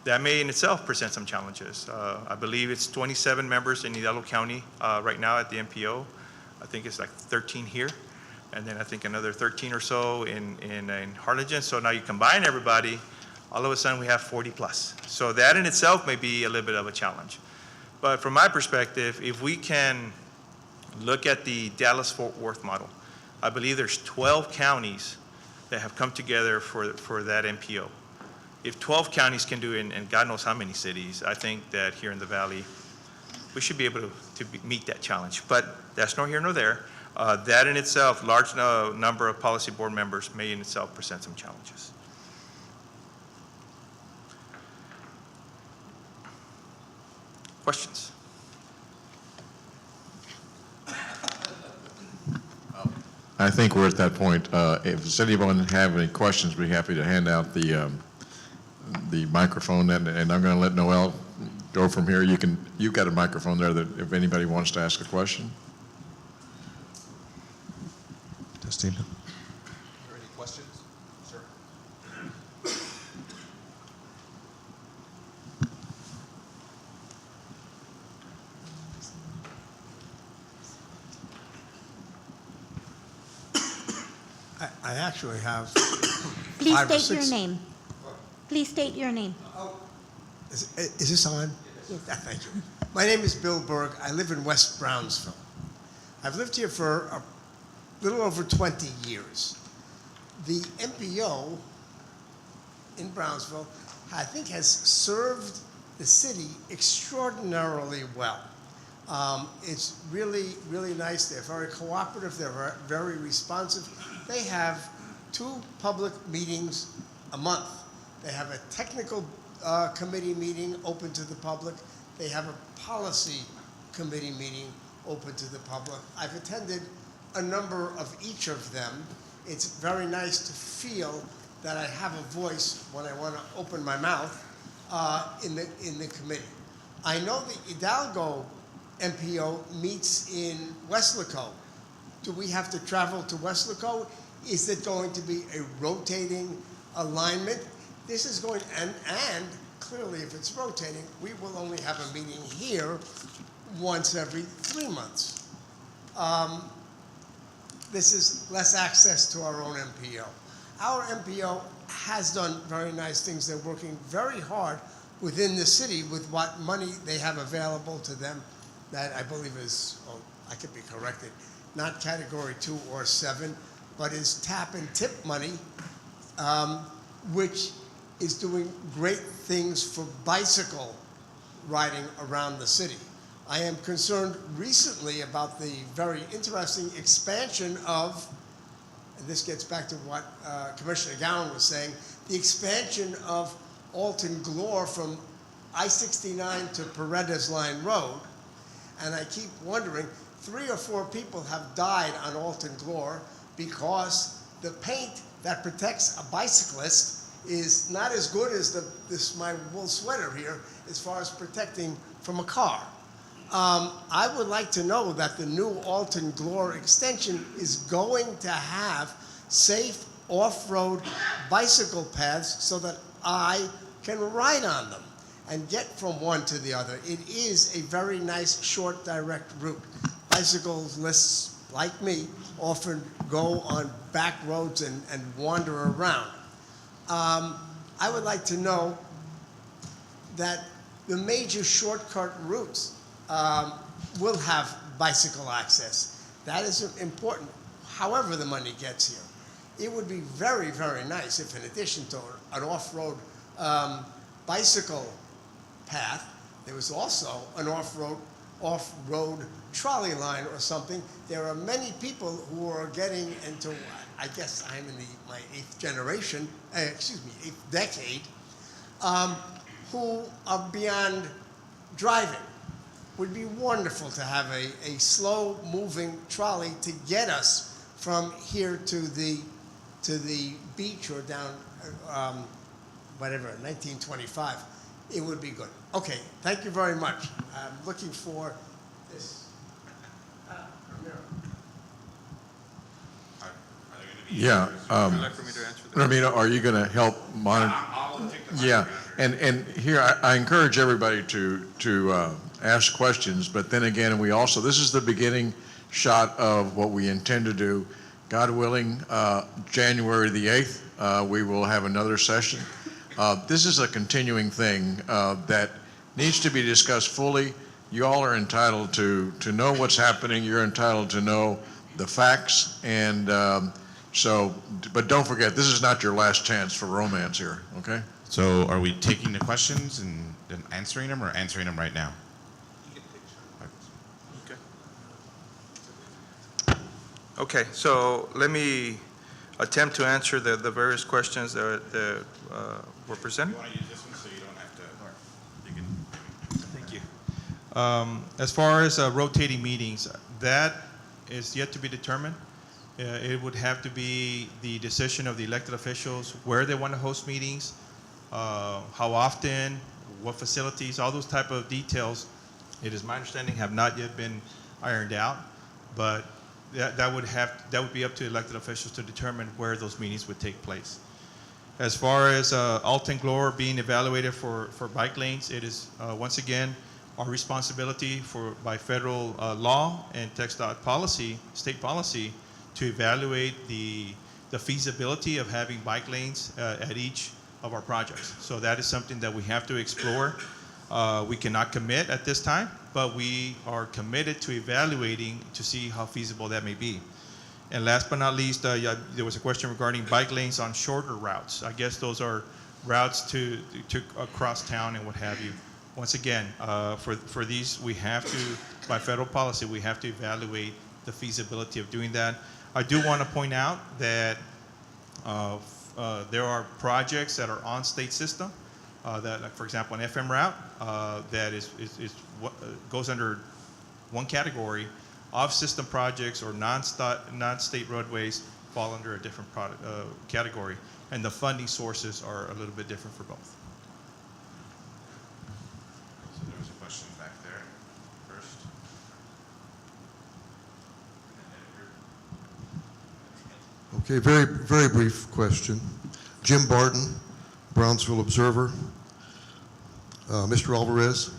That may in itself present some challenges. I believe it's 27 members in Hidalgo County right now at the MPO. I think it's like 13 here, and then I think another 13 or so in Harlingen. So now you combine everybody, all of a sudden we have 40 plus. So that in itself may be a little bit of a challenge. But from my perspective, if we can look at the Dallas-Fort Worth model, I believe there's 12 counties that have come together for that MPO. If 12 counties can do it, and God knows how many cities, I think that here in the Valley, we should be able to meet that challenge. But that's nor here nor there. That in itself, large number of policy board members may in itself present some challenges. Questions? I think we're at that point. If does anyone have any questions, we'd be happy to hand out the microphone, and I'm going to let Noel go from here. You've got a microphone there that if anybody wants to ask a question. Testing. Are there any questions, sir? I actually have, Please 5 or state your 6. name. Please state your name. Is this on? Thank you. My name is Bill Berg. I live in West Brownsville. I've lived here for a little over 20 years. The MPO in Brownsville, I think, has served the city extraordinarily well. It's really, really nice. They're very cooperative. They're very responsive. They have 2 public meetings a month. They have a technical committee meeting open to the public. They have a policy committee meeting open to the public. I've attended a number of each of them. It's very nice to feel that I have a voice when I want to open my mouth in the committee. I know the Hidalgo MPO meets in Weslaco. Do we have to travel to Weslaco? Is it going to be a rotating alignment? This is going, and clearly if it's rotating, we will only have a meeting here once every 3 months. This is less access to our own MPO. Our MPO has done very nice things. They're working very hard within the city with what money they have available to them that I believe is, oh, I could be corrected, not Category 2 or 7, but is tap and tip money, which is doing great things for bicycle riding around the city. I am concerned recently about the very interesting expansion of, and this gets back to what Commissioner Gowan was saying, the expansion of Alton Glore from I-69 to Paredes Line Road. And I keep wondering, 3 or 4 people have died on Alton Glore because the paint that protects a bicyclist is not as good as this my wool sweater here as far as protecting from a car. I would like to know that the new Alton Glore extension is going to have safe off-road bicycle paths so that I can ride on them and get from one to the other. It is a very nice, short, direct route. Bicyclists like me, often go on back roads and wander around. I would like to know that the major shortcut routes will have bicycle access. That is important, however the money gets here. It would be very, very nice if, in addition to an off-road bicycle path, there was also an off-road trolley line or something. There are many people who are getting into, I guess I'm in my eighth decade, who are beyond driving. Would be wonderful to have a slow-moving trolley to get us from here to the beach or down, whatever, 1925. It would be good. Okay, thank you very much. I'm looking for this. Yeah. Would you like for me to answer that? Ramiro, are you going to help monitor? I'll take the mic. Yeah, and here, I encourage everybody to ask questions, but then again, this is the beginning shot of what we intend to do. God willing, January the 8th, we will have another session. This is a continuing thing that needs to be discussed fully. You all are entitled to know what's happening. You're entitled to know the facts, and but don't forget, this is not your last chance for romance here, okay? So are we taking the questions and then answering them, or answering them right now? Okay, so let me attempt to answer the various questions that were presented. You want to use this one so you don't have to, you can. Thank you. As far as rotating meetings, that is yet to be determined. It would have to be the decision of the elected officials where they want to host meetings, how often, what facilities, all those type of details, it is my understanding, have not yet been ironed out, but that would be up to elected officials to determine where those meetings would take place. As far as Alton Glore being evaluated for bike lanes, it is once again our responsibility by federal law and TxDOT policy, state policy, to evaluate the feasibility of having bike lanes at each of our projects. So that is something that we have to explore. We cannot commit at this time, but we are committed to evaluating to see how feasible that may be. And last but not least, there was a question regarding bike lanes on shorter routes. I guess those are routes to across town and what have you. Once again, for these, we have to, by federal policy, we have to evaluate the feasibility of doing that. I do want to point out that there are projects that are on state system, that, like, for example, an FM route that goes under one category. Off-system projects or non-state roadways fall under a different category, and the funding sources are a little bit different for both. So there was a question back there first. Okay, very, very brief question. Jim Barton, Brownsville Observer. Mr. Alvarez,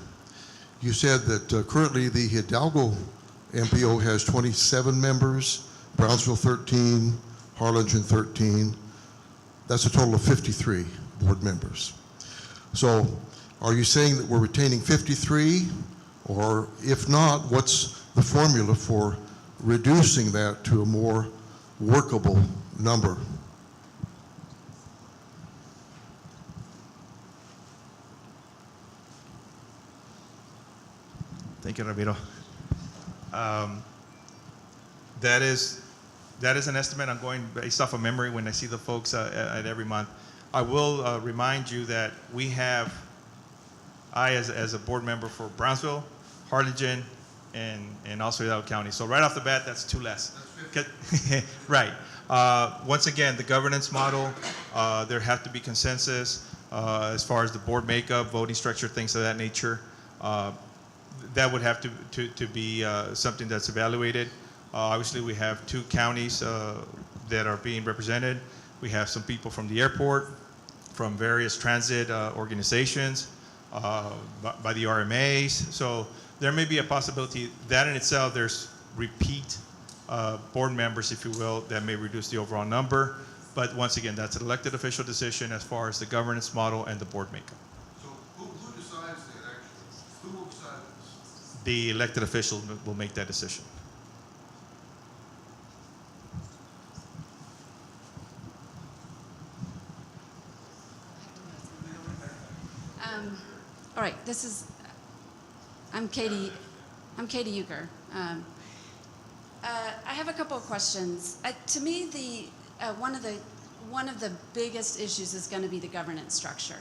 you said that currently the Hidalgo MPO has 27 members, Brownsville 13, Harlingen 13. That's a total of 53 board members. So are you saying that we're retaining 53? Or if not, what's the formula for reducing that to a more workable number? Thank you, Ramiro. That is an estimate. I'm going based off of memory when I see the folks at every month. I will remind you that I as a board member for Brownsville, Harlingen, and also Hidalgo County. So right off the bat, that's two less. Right. Once again, the governance model, there have to be consensus as far as the board makeup, voting structure, things of that nature. That would have to be something that's evaluated. Obviously, we have two counties that are being represented. We have some people from the airport, from various transit organizations, by the RMAs. So there may be a possibility that in itself there's repeat board members, if you will, that may reduce the overall number. But once again, that's an elected official decision as far as the governance model and the board makeup. So who decides that actually? Who will decide this? The elected official will make that decision. All right, I'm Katie Euchre. I have a couple of questions. To me, one of the biggest issues is going to be the governance structure,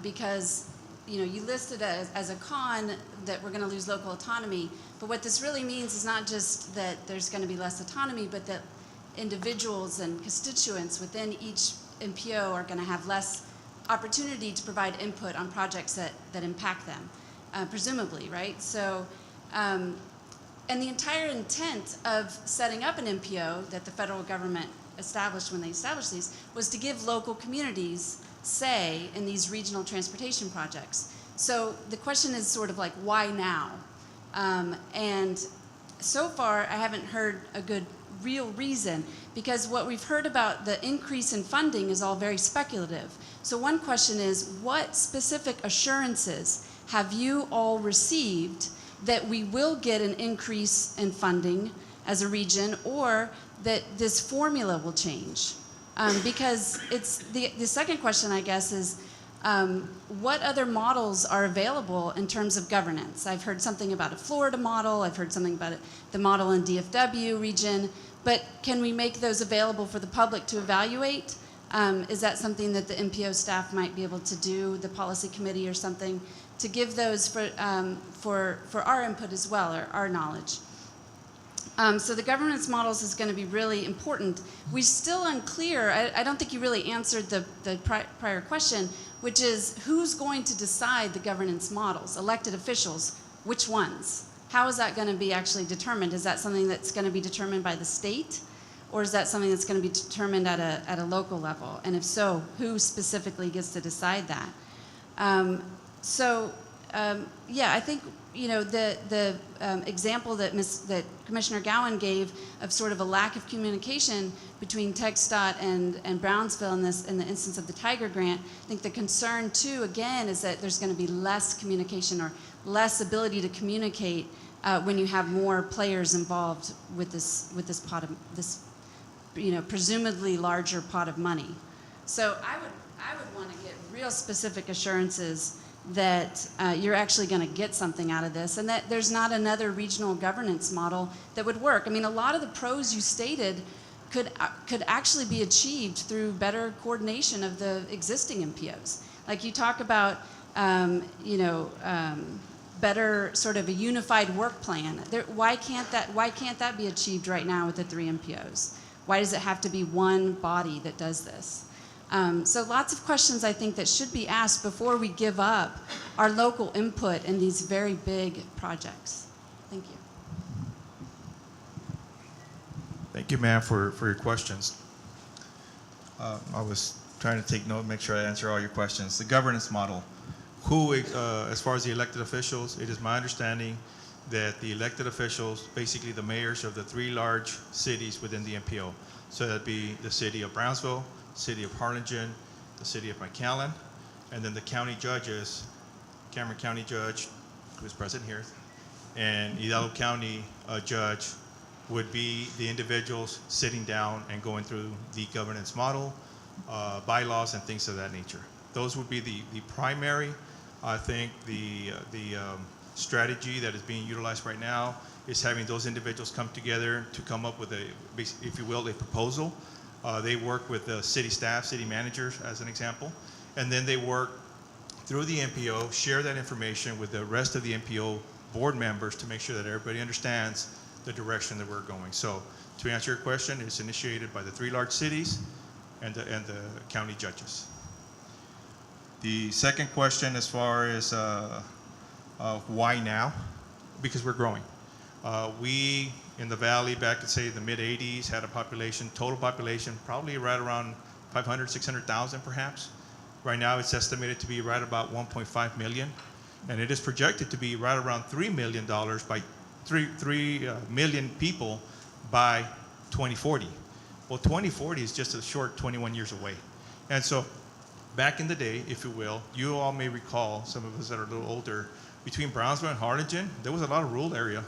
because you listed as a con that we're going to lose local autonomy, but what this really means is not just that there's going to be less autonomy, but that individuals and constituents within each MPO are going to have less opportunity to provide input on projects that impact them, presumably, right? So, and the entire intent of setting up an MPO that the federal government established when they established these was to give local communities say in these regional transportation projects. So the question is sort of like, why now? And so far, I haven't heard a good real reason, because what we've heard about the increase in funding is all very speculative. So one question is, what specific assurances have you all received that we will get an increase in funding as a region, or that this formula will change? Because it's the second question, I guess, is what other models are available in terms of governance? I've heard something about a Florida model. I've heard something about the model in DFW region. But can we make those available for the public to evaluate? Is that something that the MPO staff might be able to do, the policy committee or something, to give those for our input as well, or our knowledge? So the governance models is going to be really important. We're still unclear. I don't think you really answered the prior question, which is who's going to decide the governance models? Elected officials, which ones? How is that going to be actually determined? Is that something that's going to be determined by the state? Or is that something that's going to be determined at a local level? And if so, who specifically gets to decide that? Yeah, I think the example that Commissioner Gowan gave of sort of a lack of communication between TxDOT and Brownsville in the instance of the Tiger Grant. I think the concern too, again, is that there's going to be less communication or less ability to communicate when you have more players involved with this pot of this, presumably larger pot of money. So I would want to get real specific assurances that you're actually going to get something out of this, and that there's not another regional governance model that would work. I mean, a lot of the pros you stated could actually be achieved through better coordination of the existing MPOs. Like you talk about, better sort of a unified work plan. Why can't that be achieved right now with the 3 MPOs? Why does it have to be one body that does this? So lots of questions I think that should be asked before we give up our local input in these very big projects. Thank you. Thank you, ma'am, for your questions. I was trying to take note, make sure I answer all your questions. The governance model. As far as the elected officials, it is my understanding that the elected officials, basically the mayors of the 3 large cities within the MPO, so that'd be the city of Brownsville, city of Harlingen, the city of McAllen, and then the county judges, Cameron County Judge, who is present here, and Hidalgo County Judge would be the individuals sitting down and going through the governance model, bylaws, and things of that nature. Those would be the primary. I think the strategy that is being utilized right now is having those individuals come together to come up with if you will, a proposal. They work with the city staff, city managers, as an example, and then they work through the MPO, share that information with the rest of the MPO board members to make sure that everybody understands the direction that we're going. So to answer your question, it's initiated by the 3 large cities and the county judges. The second question, as far as why now? Because we're growing. We, in the valley, back in, say, the mid-'80s, had a total population, probably right around 500, 600,000 perhaps. Right now, it's estimated to be right about 1.5 million, and it is projected to be right around $3 million by 3 million people by 2040. Well, 2040 is just a short 21 years away. And so back in the day, if you will, you all may recall, some of us that are a little older, between Brownsville and Harlingen, there was a lot of rural area,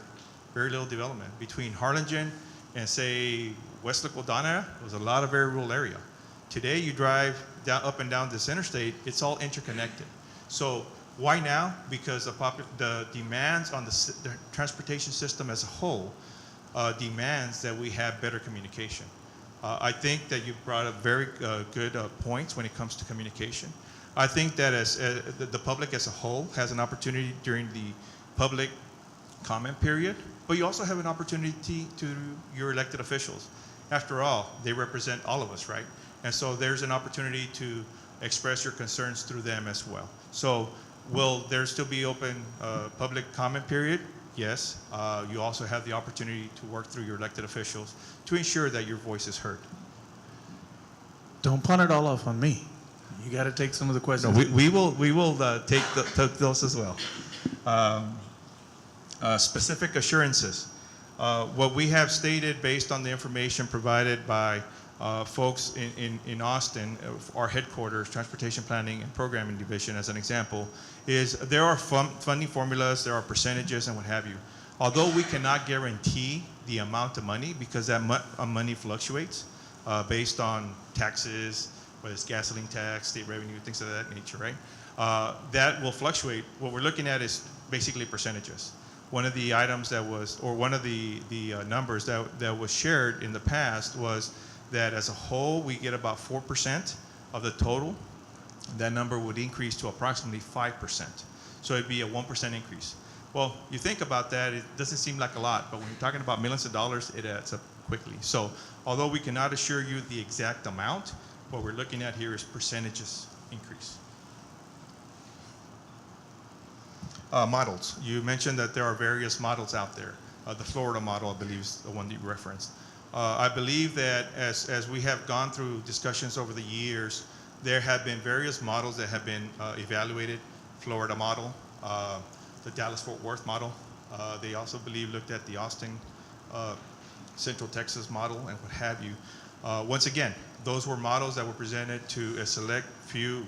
very little development. Between Harlingen and, say, West Lackawanna, there was a lot of very rural area. Today, you drive down, up and down this interstate, it's all interconnected. So why now? Because the demands on the transportation system as a whole demands that we have better communication. I think that you brought up very good points when it comes to communication. I think that as the public as a whole has an opportunity during the public comment period, but you also have an opportunity to your elected officials. After all, they represent all of us, right? And so there's an opportunity to express your concerns through them as well. So will there still be open public comment period? Yes. You also have the opportunity to work through your elected officials to ensure that your voice is heard. Don't punt it all off on me. You got to take some of the No, questions. we will take those as well. Specific assurances. What we have stated based on the information provided by folks in Austin, our headquarters, Transportation Planning and Programming Division as an example, is there are funding formulas, there are percentages and what have you. Although we cannot guarantee the amount of money because that money fluctuates based on taxes, whether it's gasoline tax, state revenue, things of that nature, right? That will fluctuate. What we're looking at is basically percentages. One of the items that was, or one of the numbers that was shared in the past was that as a whole, we get about 4% of the total. That number would increase to approximately 5%. So it'd be a 1% increase. Well, you think about that, it doesn't seem like a lot, but when you're talking about millions of dollars, it adds up quickly. So although we cannot assure you the exact amount, what we're looking at here is percentages increase. Models. You mentioned that there are various models out there. The Florida model, I believe, is the one that you referenced. I believe that as we have gone through discussions over the years, there have been various models that have been evaluated. Florida model, the Dallas-Fort Worth model. They also looked at the Austin, Central Texas model and what have you. Once again, those were models that were presented to a select few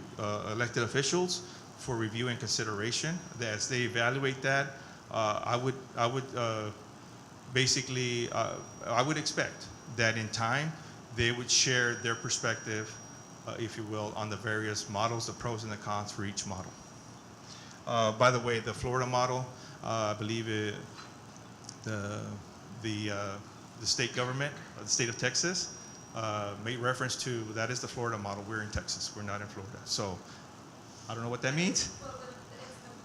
elected officials for review and consideration. As they evaluate that, I would expect that in time they would share their perspective, if you will, on the various models, the pros and the cons for each model. By the way, the Florida model, I believe the state government, the state of Texas, made reference to that is the Florida model. We're in Texas. We're not in Florida. So I don't know what that means. Well,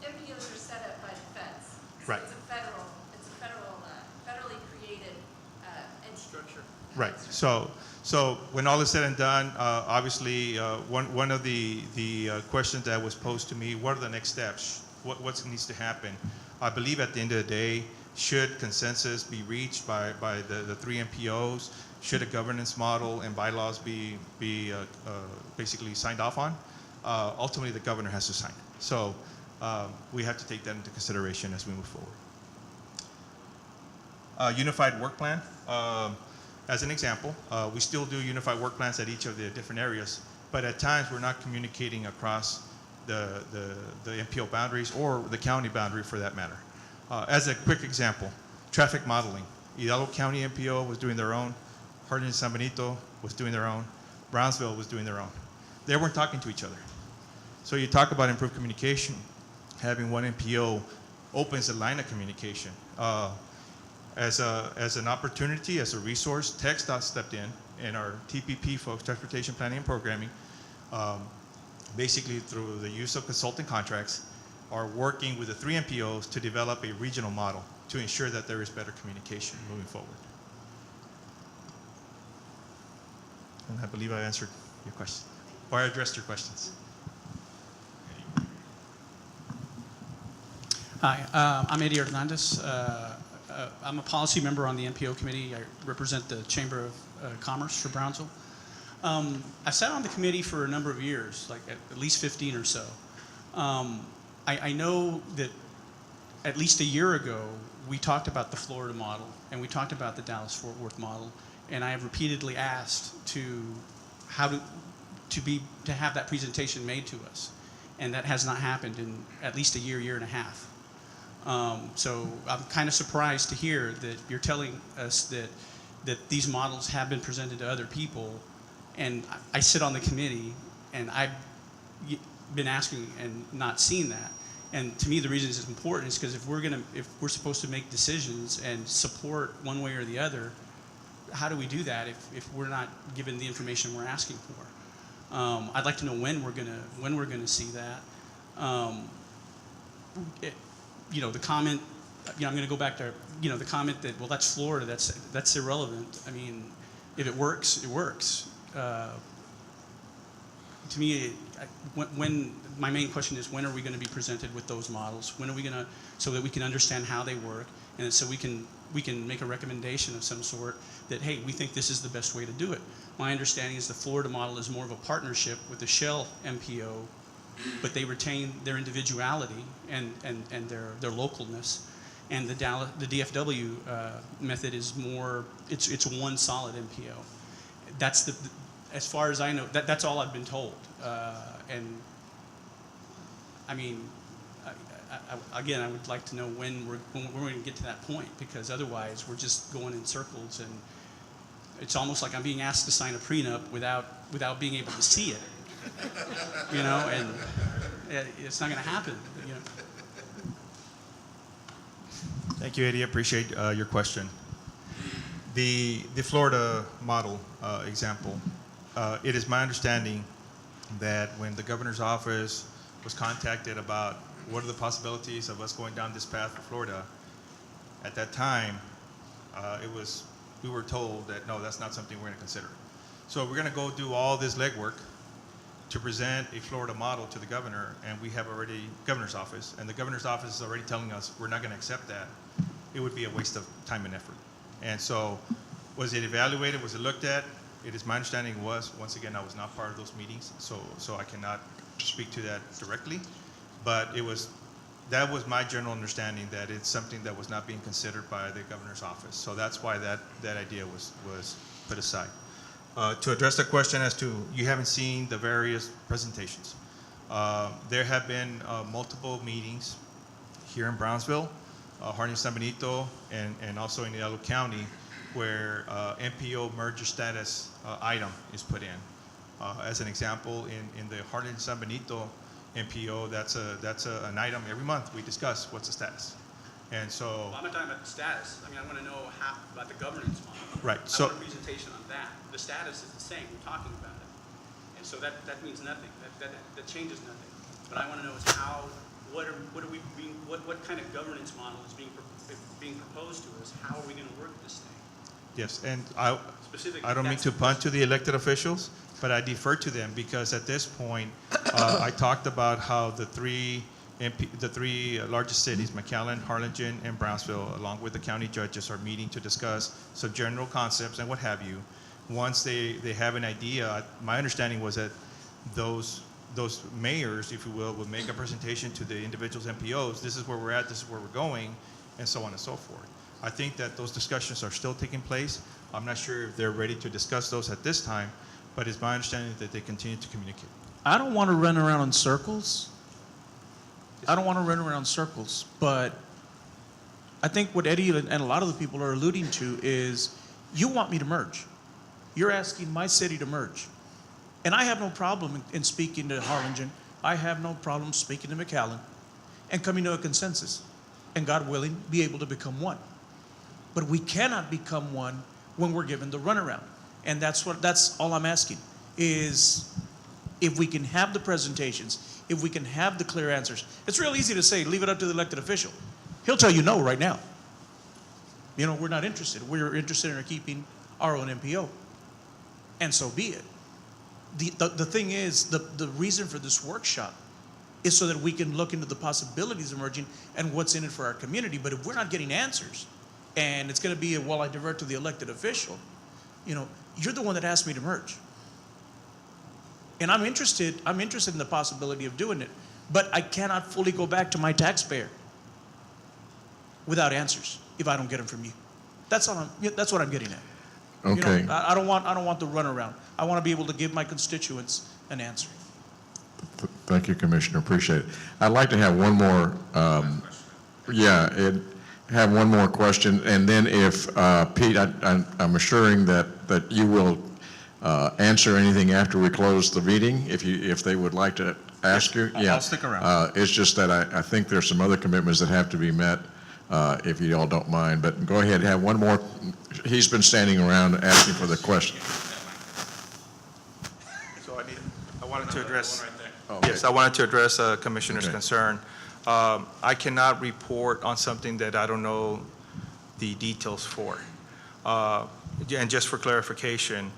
the MPOs are set up by the feds. So Right. It's a federally created structure. Right. So when all is said and done, obviously, one of the questions that was posed to me, what are the next steps? What needs to happen? I believe at the end of the day, should consensus be reached by the three MPOs, should a governance model and bylaws be basically signed off on, ultimately the governor has to sign. So we have to take that into consideration as we move forward. Unified work plan. As an example, we still do unified work plans at each of the different areas, but at times we're not communicating across the MPO boundaries or the county boundary for that matter. As a quick example, traffic modeling. Hidalgo County MPO was doing their own, Harlingen San Benito was doing their own, Brownsville was doing their own. They weren't talking to each other. So you talk about improved communication, having one MPO opens a line of communication. As an opportunity, as a resource, TxDOT stepped in, and our TPP folks, Transportation Planning and Programming, basically through the use of consulting contracts, are working with the three MPOs to develop a regional model to ensure that there is better communication moving forward. And I believe I answered your question, or I addressed your questions. Hi, I'm Eddie Hernandez. I'm a policy member on the NPO committee. I represent the Chamber of Commerce for Brownsville. I sat on the committee for a number of years, like at least 15 or so. I know that at least a year ago, we talked about the Florida model, and we talked about the Dallas-Fort Worth model, and I have repeatedly asked to have that presentation made to us, and that has not happened in at least a year and a half. So I'm kind of surprised to hear that you're telling us that these models have been presented to other people, and I sit on the committee, and I've been asking and not seen that. And to me, the reason it's important is because if we're supposed to make decisions and support one way or the other, how do we do that if we're not given the information we're asking for? I'd like to know when we're gonna see that. The comment. I'm going to go back to the comment that, well, that's Florida. That's irrelevant. I mean, if it works, it works. To me, when my main question is, when are we going to be presented with those models? When are we going to, so that we can understand how they work, and so we can make a recommendation of some sort that, hey, we think this is the best way to do it. My understanding is the Florida model is more of a partnership with the Shell MPO, but they retain their individuality and their localness. And the DFW method is more, it's one solid MPO. That's as far as I know, that's all I've been told. And I mean, again, I would like to know when we're going to get to that point, because otherwise we're just going in circles, and it's almost like I'm being asked to sign a prenup without being able to see it. And it's not going to happen. Thank you, Eddie. I appreciate your question. The Florida model example, it is my understanding that when the governor's office was contacted about what are the possibilities of us going down this path for Florida, at that time, we were told that, no, that's not something we're going to consider. So we're going to go do all this legwork to present a Florida model to the governor, and we have already, governor's office, and the governor's office is already telling us we're not going to accept that. It would be a waste of time and effort. And so, was it evaluated? Was it looked at? It is my understanding it was. Once again, I was not part of those meetings, so I cannot speak to that directly. But that was my general understanding, that it's something that was not being considered by the governor's office. So that's why that idea was put aside. To address the question as to, you haven't seen the various presentations. There have been multiple meetings here in Brownsville, Harlingen, San Benito, and also in Hidalgo County, where MPO merger status item is put in. As an example, in the Harlingen, San Benito MPO, that's an item every month we discuss what's the status. And so, Well, I'm not talking about the status. I mean, I want to know about the governance model. Right. I So, want a presentation on that. The status is the same. We're talking about it, and so that means nothing. That changes nothing. But I want to know is what kind of governance model is being proposed to us? How are we going to work this thing? yes, and Specifically, I don't mean that's to the punt to the elected officials, but I defer to them, because at this point, I talked about how the three largest cities, McAllen, Harlingen, and Brownsville, along with the county judges, are meeting to discuss some general concepts and what have you. Once they have an idea, my understanding was that those mayors, if you will make a presentation to the individuals MPOs. This is where we're at, this is where we're going, and so on and so forth. I think that those discussions are still taking place. I'm not sure if they're ready to discuss those at this time, but it's my understanding that they continue to communicate. I don't want to run around in circles. But I think what Eddie and a lot of the people are alluding to is, you want me to merge. You're asking my city to merge. And I have no problem in speaking to Harlingen. I have no problem speaking to McAllen and coming to a consensus, and God willing, be able to become one. But we cannot become one when we're given the runaround. And that's all I'm asking, is if we can have the presentations, if we can have the clear answers. It's real easy to say, leave it up to the elected official. He'll tell you no right now. We're not interested. We're interested in keeping our own MPO. And so be it. The thing is, the reason for this workshop is so that we can look into the possibilities emerging and what's in it for our community. But if we're not getting answers, and it's going to be, I divert to the elected official, you're the one that asked me to merge. And I'm interested in the possibility of doing it, but I cannot fully go back to my taxpayer. without answers if I don't get them from you. That's what I'm getting at. You know, Okay. I don't want the runaround. I want to be able to give my constituents an answer. Thank you, Commissioner. Appreciate it. I'd like to have one more, have one more question, and then if, Pete, I'm assuring that you will answer anything after we close the meeting, if they would like to ask you. Yeah. I'll stick around. It's just that I think there's some other commitments that have to be met, if you all don't mind. But go ahead, have one more. He's been standing around asking for the question. So I wanted to address. Okay. Yes, I wanted to address Commissioner's Okay. concern. I cannot report on something that I don't know the details for. And just for clarification,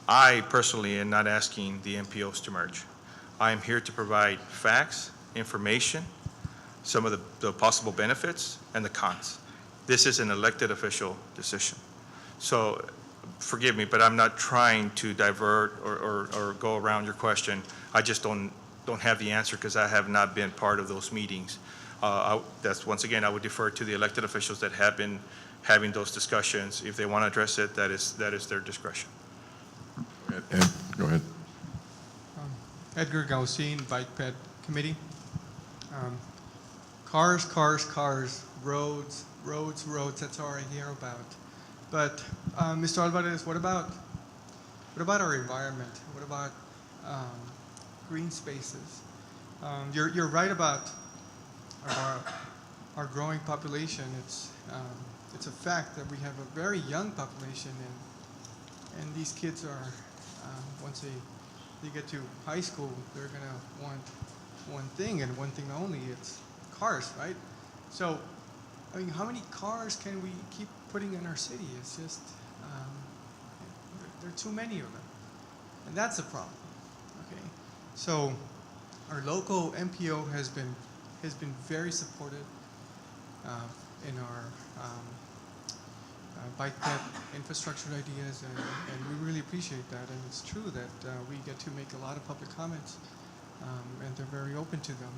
I personally am not asking the MPOs to merge. I am here to provide facts, information, some of the possible benefits, and the cons. This is an elected official decision. So forgive me, but I'm not trying to divert or go around your question. I just don't have the answer because I have not been part of those meetings. That's, once again, I would defer to the elected officials that have been having those discussions. If they want to address it, that is their discretion. Ed, go ahead. Edgar Gaucin, Bike Ped Committee. Cars, roads, that's all I hear about. But Mr. Alvarez, what about our environment? What about green spaces? You're right about our growing population. It's a fact that we have a very young population, and these kids are once they get to high school, they're gonna want one thing and one thing only. It's cars, right? So, I mean, how many cars can we keep putting in our city? It's just there are too many of them, and that's a problem. Okay, so our local MPO has been very supportive in our bike path infrastructure ideas, and we really appreciate that. And it's true that we get to make a lot of public comments, and they're very open to them.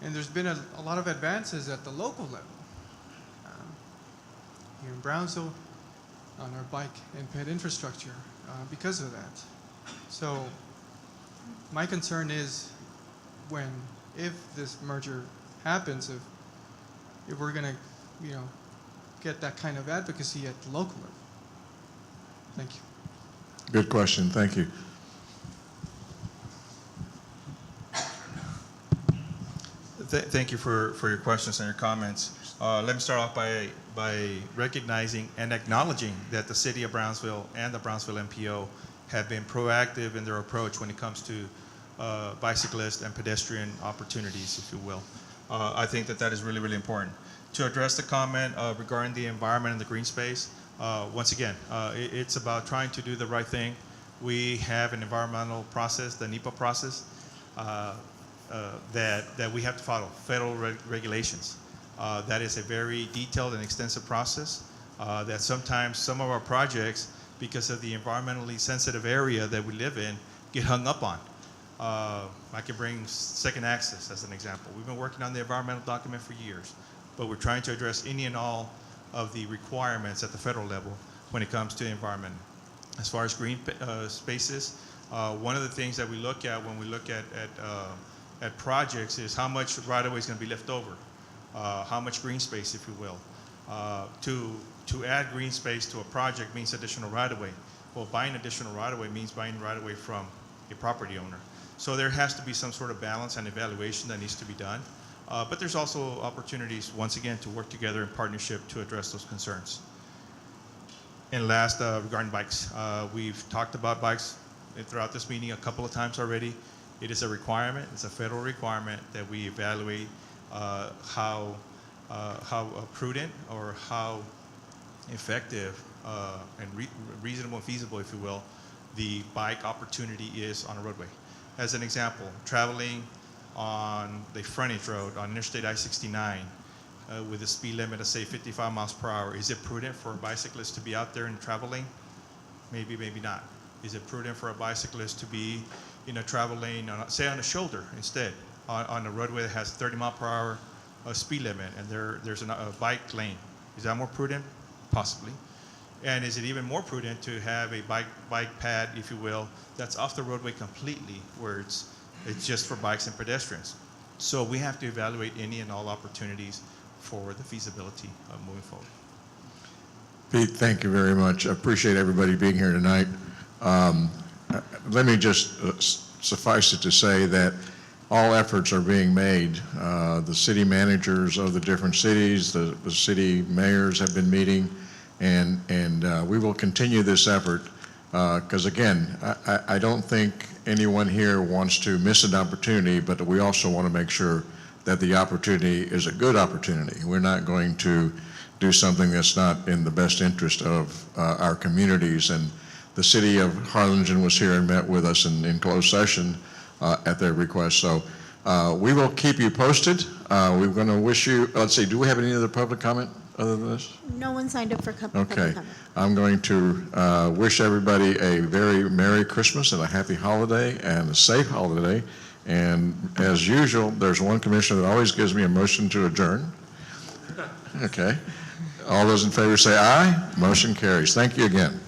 And there's been a lot of advances at the local level. Here in Brownsville, on our bike and ped infrastructure, because of that. So my concern is if this merger happens, if we're gonna, get that kind of advocacy at the local level. Thank you. Good question. Thank you. Thank you for your questions and your comments. Let me start off by recognizing and acknowledging that the City of Brownsville and the Brownsville MPO have been proactive in their approach when it comes to bicyclist and pedestrian opportunities, if you will. I think that is really, really important. To address the comment regarding the environment and the green space, once again, it's about trying to do the right thing. We have an environmental process, the NEPA process, that we have to follow, federal regulations. That is a very detailed and extensive process that sometimes some of our projects, because of the environmentally sensitive area that we live in, get hung up on. I can bring Second Access as an example. We've been working on the environmental document for years, but we're trying to address any and all of the requirements at the federal level when it comes to environment. As far as green spaces, one of the things that we look at when we look at projects is how much right-of-way is going to be left over, how much green space, if you will. To add green space to a project means additional right-of-way. Well, buying additional right-of-way means buying right-of-way from a property owner. So there has to be some sort of balance and evaluation that needs to be done. But there's also opportunities, once again, to work together in partnership to address those concerns. And last, regarding bikes, we've talked about bikes throughout this meeting a couple of times already. It is a requirement, it's a federal requirement that we evaluate how prudent or how effective and reasonable and feasible, if you will, the bike opportunity is on a roadway. As an example, traveling on the frontage road on Interstate I-69 with a speed limit of, say, 55 miles per hour, is it prudent for a bicyclist to be out there and traveling? Maybe, maybe not. Is it prudent for a bicyclist to be traveling, say, on a shoulder instead, on a roadway that has 30 mile per hour a speed limit and there's a bike lane. Is that more prudent? Possibly. And is it even more prudent to have a bike pad, if you will, that's off the roadway completely, where it's just for bikes and pedestrians? So we have to evaluate any and all opportunities for the feasibility of moving forward. Pete, thank you very much. I appreciate everybody being here tonight. Let me just suffice it to say that all efforts are being made. The city managers of the different cities, the city mayors have been meeting, and we will continue this effort because, again, I don't think anyone here wants to miss an opportunity, but we also want to make sure that the opportunity is a good opportunity. We're not going to do something that's not in the best interest of our communities. And the city of Harlingen was here and met with us in closed session at their request. So we will keep you posted. We're going to wish you, let's see, do we have any other public comment other than this? No one signed up for public Okay. comment. I'm going to wish everybody a very Merry Christmas and a happy holiday and a safe holiday. And as usual, there's one commissioner that always gives me a motion to adjourn. Okay. All those in favor say aye. Motion carries. Thank you again.